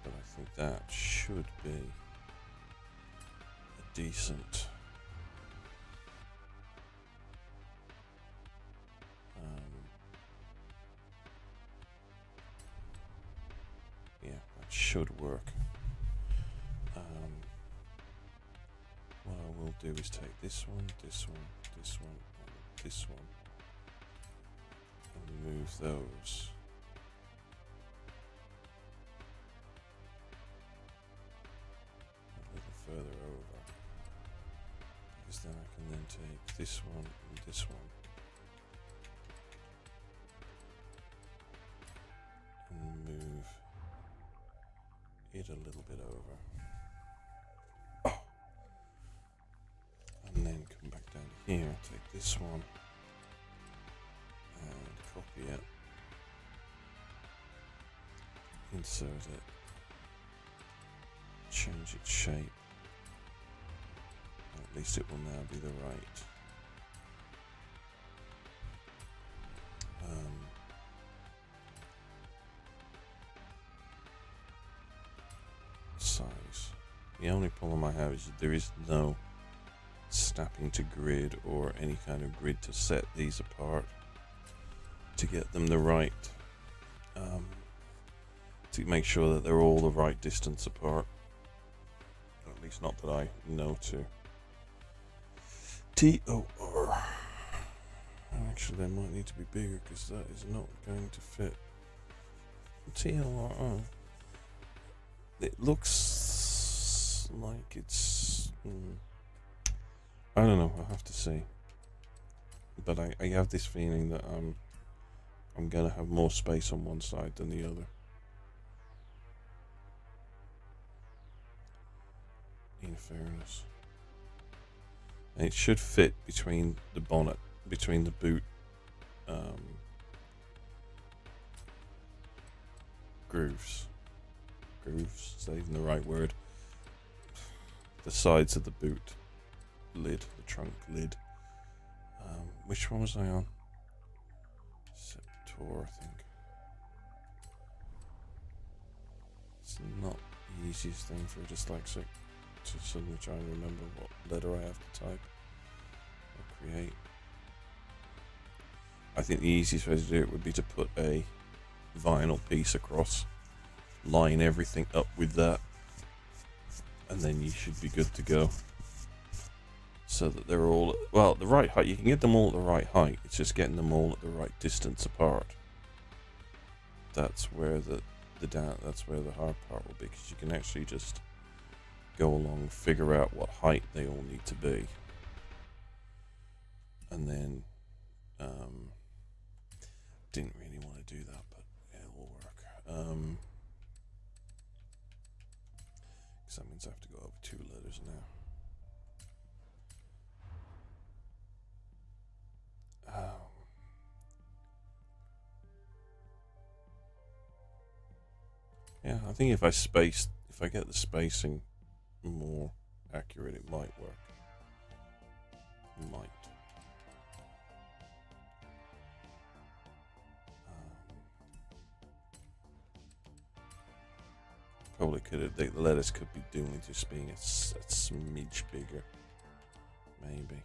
A: But I think that should be a decent yeah, that should work. What I will do is take this one, and this one, and move those. A little further over. Because then I can then take this one and this one. And move it a little bit over. And then come back down here, take this one and copy it, insert it, change its shape, and at least it will now be the right size. The only problem I have is there is no snapping to grid or any kind of grid to set these apart to get them the right to make sure that they're all the right distance apart, or at least not that I know to. TOR. Actually, they might need to be bigger because that is not going to fit. TOR. It looks like it's I don't know, I'll have to see. But I have this feeling that I'm gonna have more space on one side than the other. In fairness. And it should fit between the bonnet, between the boot grooves. Grooves, is that even the right word? The sides of the boot lid, the trunk lid. Which one was I on? Septor, I think. It's not the easiest thing for a dyslexic to suddenly try and remember what letter I have to type or create. I think the easiest way to do it would be to put a vinyl piece across, line everything up with that, and then you should be good to go. So that they're all, well, the right height. You can get them all at the right height. It's just getting them all at the right distance apart. That's where the that's where the hard part will be, because you can actually just go along, figure out what height they all need to be, and then didn't really want to do that, but it will work. Because that means I have to go over 2 letters now. Yeah, I think if I get the spacing more accurate, it might work. Might. Probably could have. The letters could be doing just being a smidge bigger, maybe.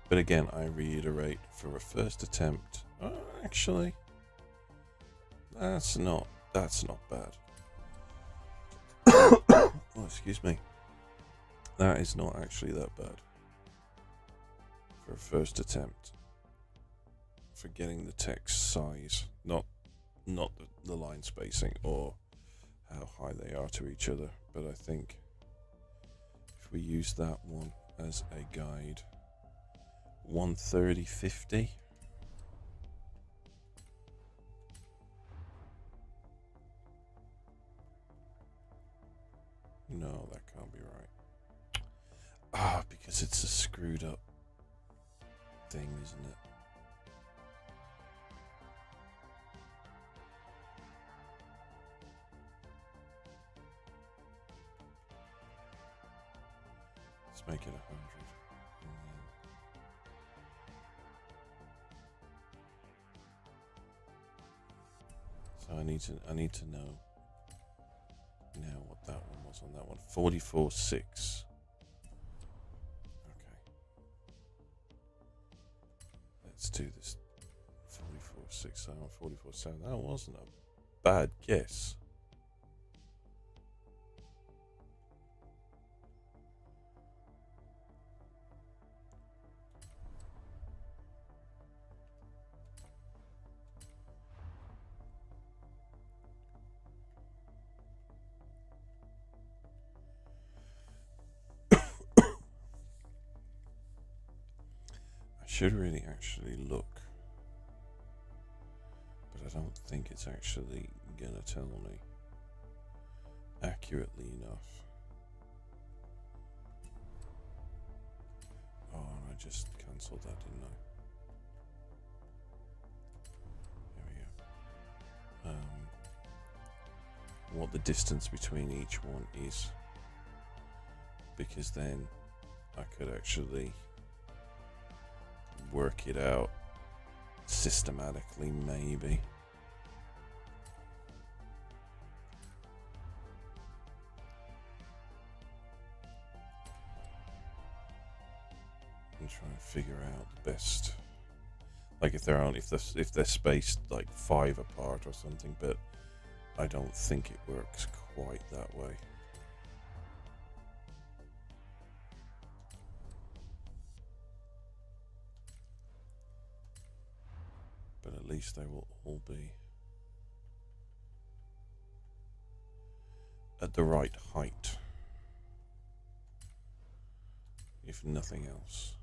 A: But again, I reiterate, for a first attempt, actually, that's not bad. Oh, excuse me. That is not actually that bad for a first attempt. For getting the text size, not the line spacing or how high they are to each other, but I think if we use that one as a guide, 130/50. No, that can't be right. Because it's a screwed up thing, isn't it? Let's make it 100. So I need to know now what that one was on that one. 44.6. Okay. Let's do this. 44.6. 44.7. That wasn't a bad guess. Should really actually look, but I don't think it's actually gonna tell me accurately enough. Oh, and I just cancelled that, didn't I? There we go. What the distance between each one is, because then I could actually work it out systematically, maybe. And try and figure out the best, like if they're spaced like 5 apart or something, but I don't think it works quite that way. But at least they will all be at the right height, if nothing else.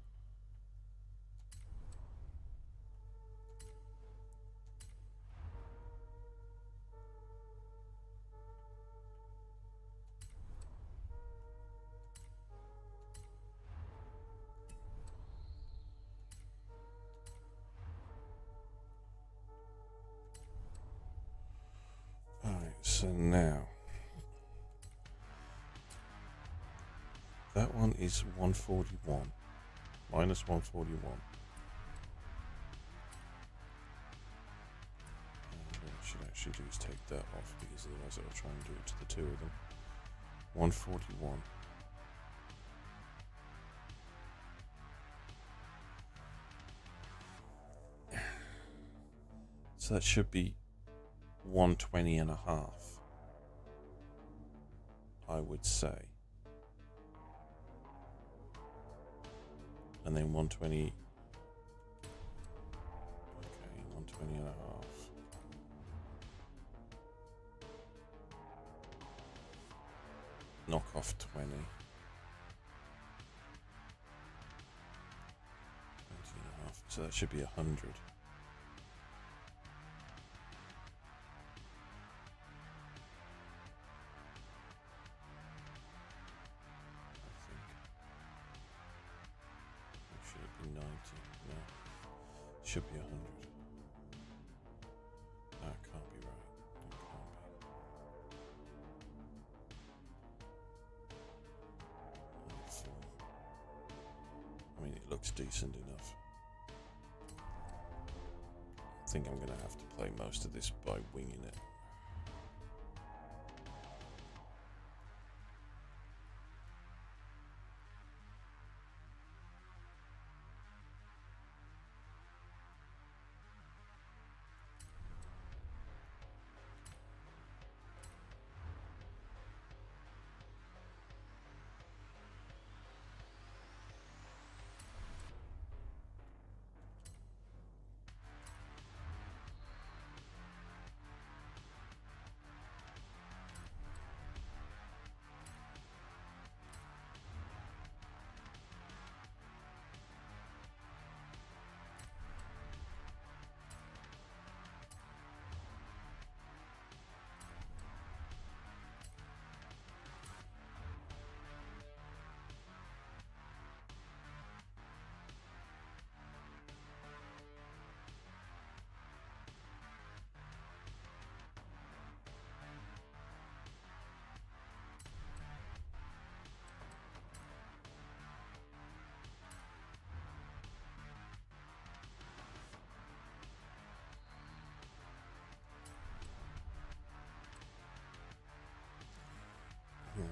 A: So now, that one is 141, minus 141. And what I should actually do is take that off, because otherwise it'll try and do it to the 2 of them. 141. So that should be 120.5, I would say. And then 120 20 and a half. Knock off 20. 20 and a half. So that should be 100. Should it be 90? No. Should be 100. That can't be right. That can't be. 94. I mean, it looks decent enough. I think I'm going to have to play most of this by winging it.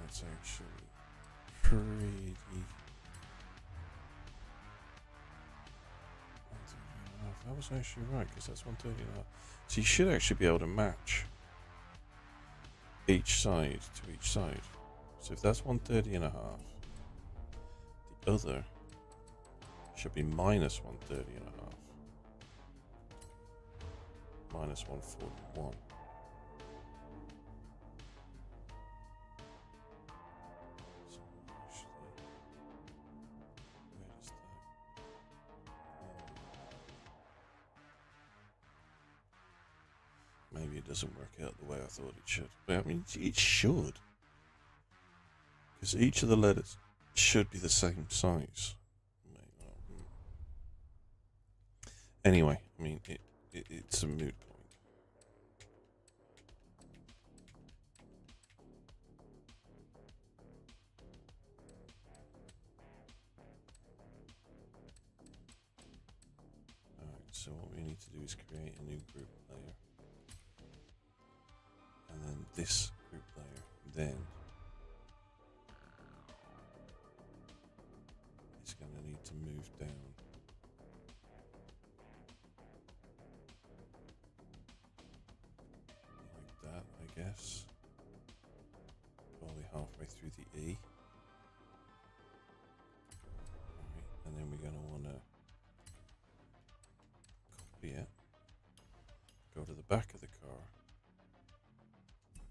A: That's actually pretty. That was actually right, because that's 130 and a half. So you should actually be able to match each side to each side. So if that's 130 and a half, the other should be minus 130 and a half. Minus 141. Maybe it doesn't work out the way I thought it should. But I mean, it should. Because each of the letters should be the same size. Anyway, I mean, it's a moot point. Alright, so what we need to do is create a new group layer. And then this group layer, then it's going to need to move down. Like that, I guess. Probably halfway through the E. Alright, and then we're going to want to copy it, go to the back of the car,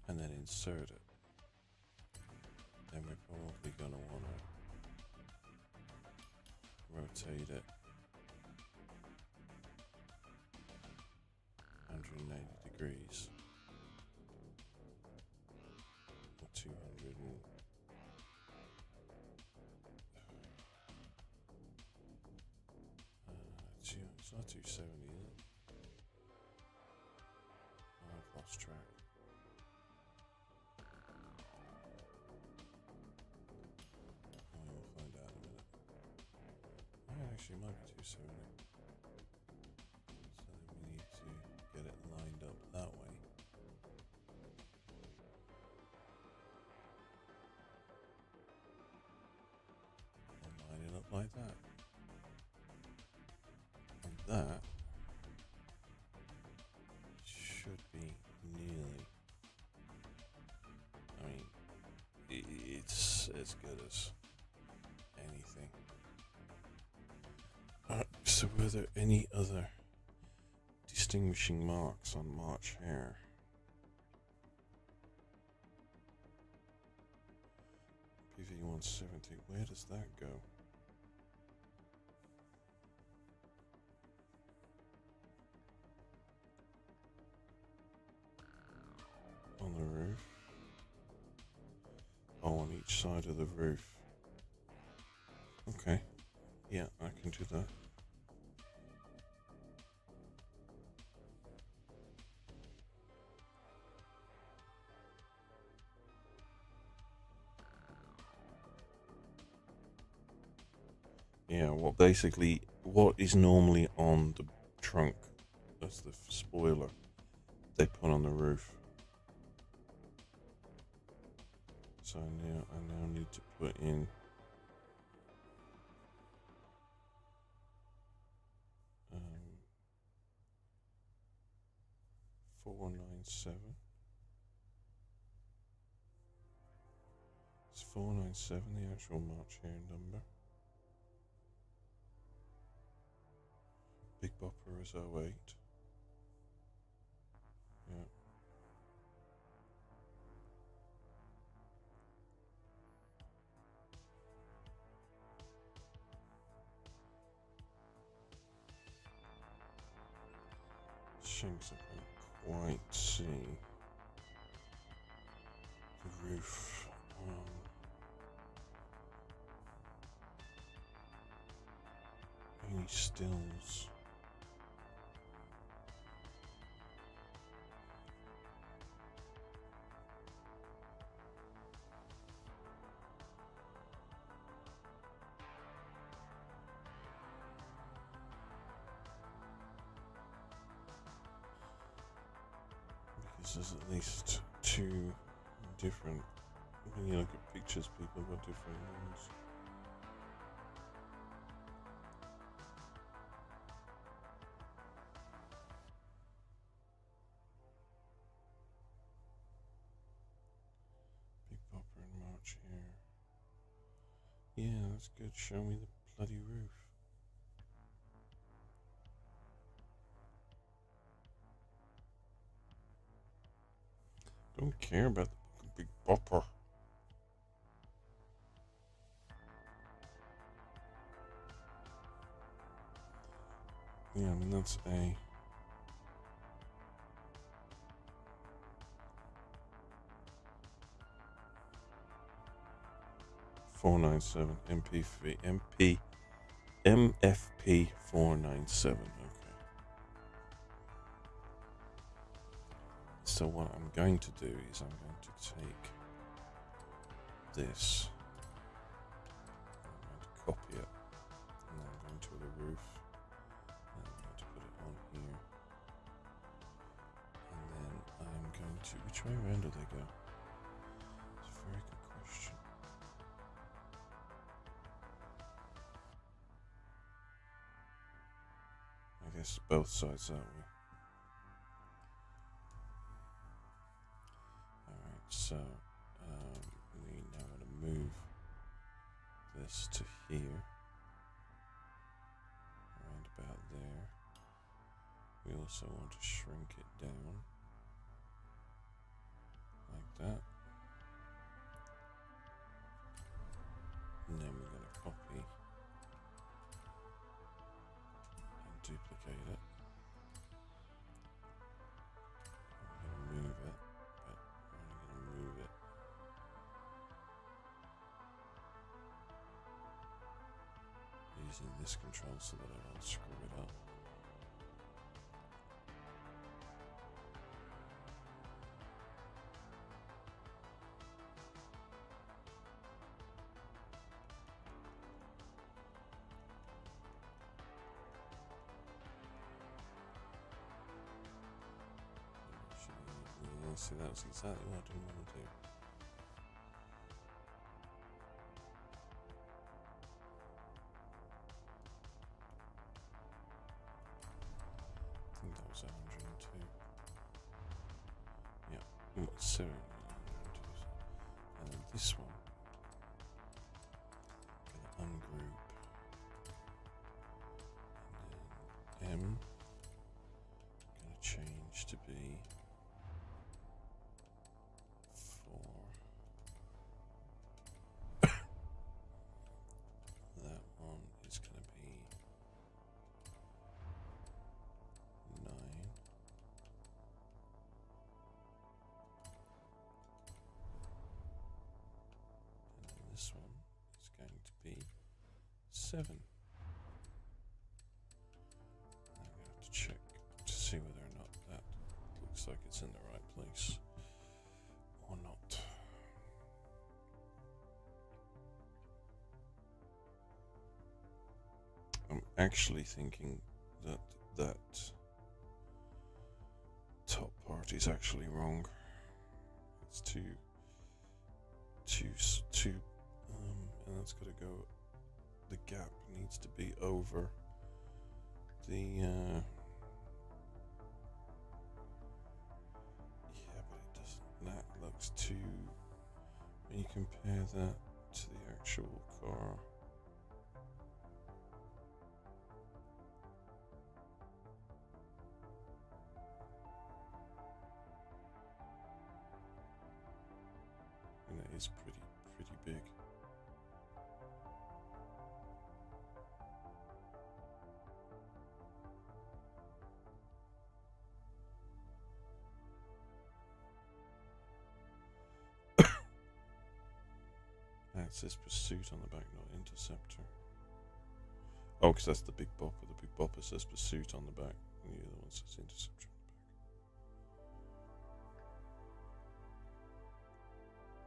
A: and then insert it. Then we're probably going to want to rotate it 190 degrees or 200 and it's not 270, is it? Oh, I've lost track. We'll find out in a minute. Actually, it might be 270. So then we need to get it lined up that way. And line it up like that. And that should be nearly. I mean, it's as good as anything. So were there any other distinguishing marks on March Hare. PV 170. Where does that go? On the roof. Oh, on each side of the roof. Okay. Yeah, I can do that. Yeah, well, basically, what is normally on the trunk, that's the spoiler, they put on the roof. So I now need to put in 497. It's 497, the actual March Hare number. Big Bopper is 08. Yeah. Shanks, I can't quite see the roof. Any stills? Because there's at least two different. When you look at pictures, people have got different ones. Big Bopper and March Hare. Yeah, that's good. Show me the bloody roof. Don't care about the Big Bopper. Yeah, I mean that's a 497 MFP 497. Okay. So what I'm going to do is I'm going to take this. I'm going to copy it, and then I'm going to the roof, and I'm going to put it on here, and then I'm going to. Which way around do they go? It's a very good question. I guess both sides that way. Alright, so we now want to move this to here, around about there. We also want to shrink it down, like that. And then we're going to copy and duplicate it. We're going to move it, but we're only going to move it using this control so that I don't screw it up. Yeah, see, that's exactly what I didn't want to do. I think that was 102. Yeah, 7. And then this one, I'm going to ungroup. And then M, I'm going 7. I'm going to have to check to see whether or not that looks like it's in the right place or not. I'm actually thinking that that top part is actually wrong. It's too, and that's got to go. The gap needs to be over the. Yeah, but it doesn't. That looks too. When you compare that to the actual car. And that is pretty big. It says Pursuit on the back, not Interceptor. Oh, because that's the Big Bopper. The Big Bopper says Pursuit on the back, and the other one says Interceptor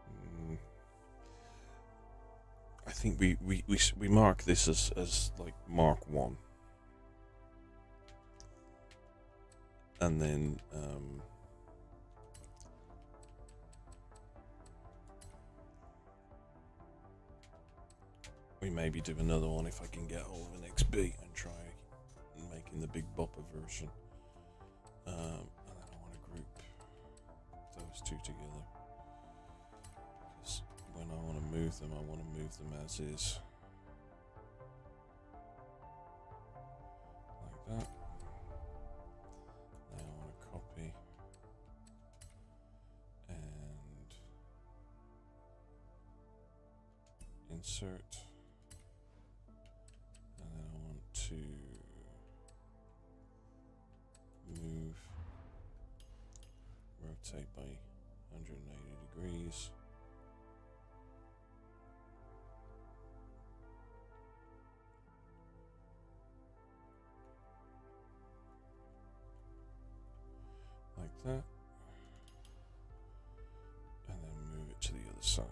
A: on the back. I think we mark this as like Mark 1. And then we maybe do another one if I can get hold of an XB and try making the Big Bopper version. And then I want to group those two together. Because when I want to move them, I want to move them as is. Like that. Now I want to copy and insert. And then I want to move, rotate by 180 degrees. Like that. And then move it to the other side.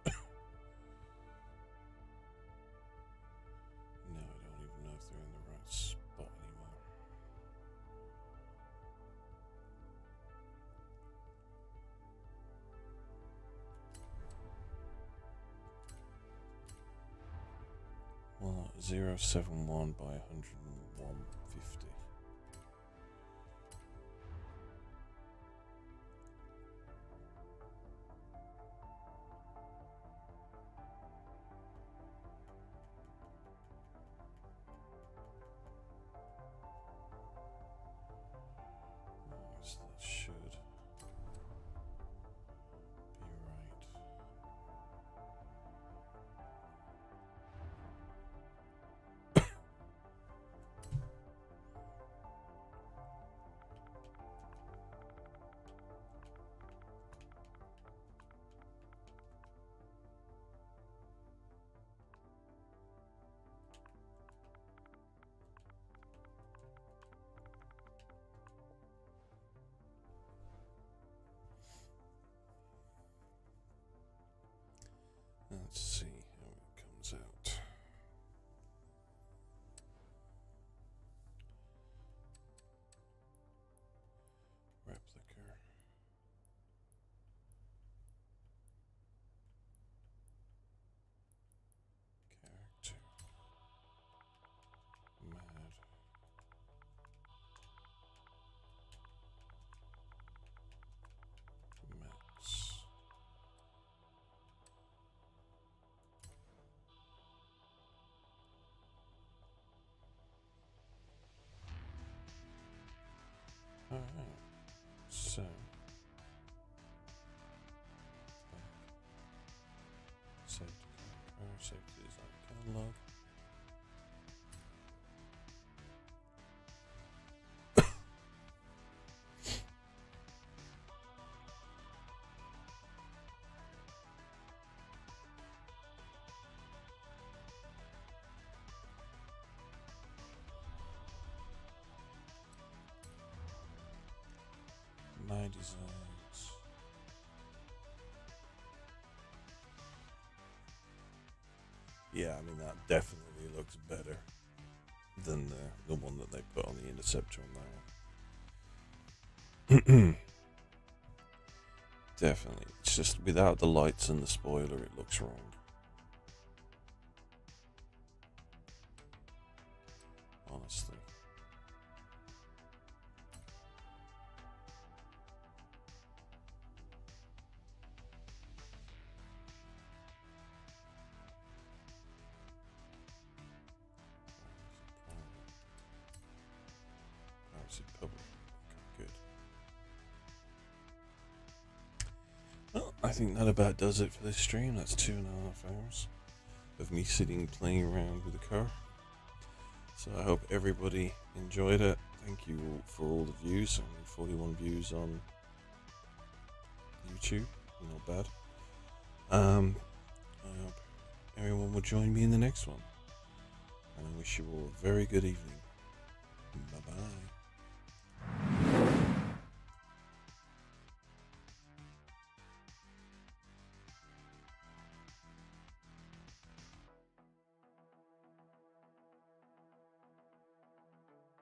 A: Now I don't even know if they're in the right spot anymore. Well, 071 by 101.50. So that should be right. Let's see how it comes out. Replica. Character. Mad. Max. Alright, so save to car, save to design catalog. My designs. Yeah, I mean that definitely looks better than the one that they put on the Interceptor on that one. Definitely. It's just without the lights and the spoiler, it looks wrong. Honestly. Piracy Public. Okay, good. Well, I think that about does it for this stream. That's 2.5 hours of me sitting playing around with the car. So I hope everybody enjoyed it. Thank you all for all the views. Only 41 views on YouTube. Not bad. I hope everyone will join me in the next one. And I wish you all a very good evening. Bye bye.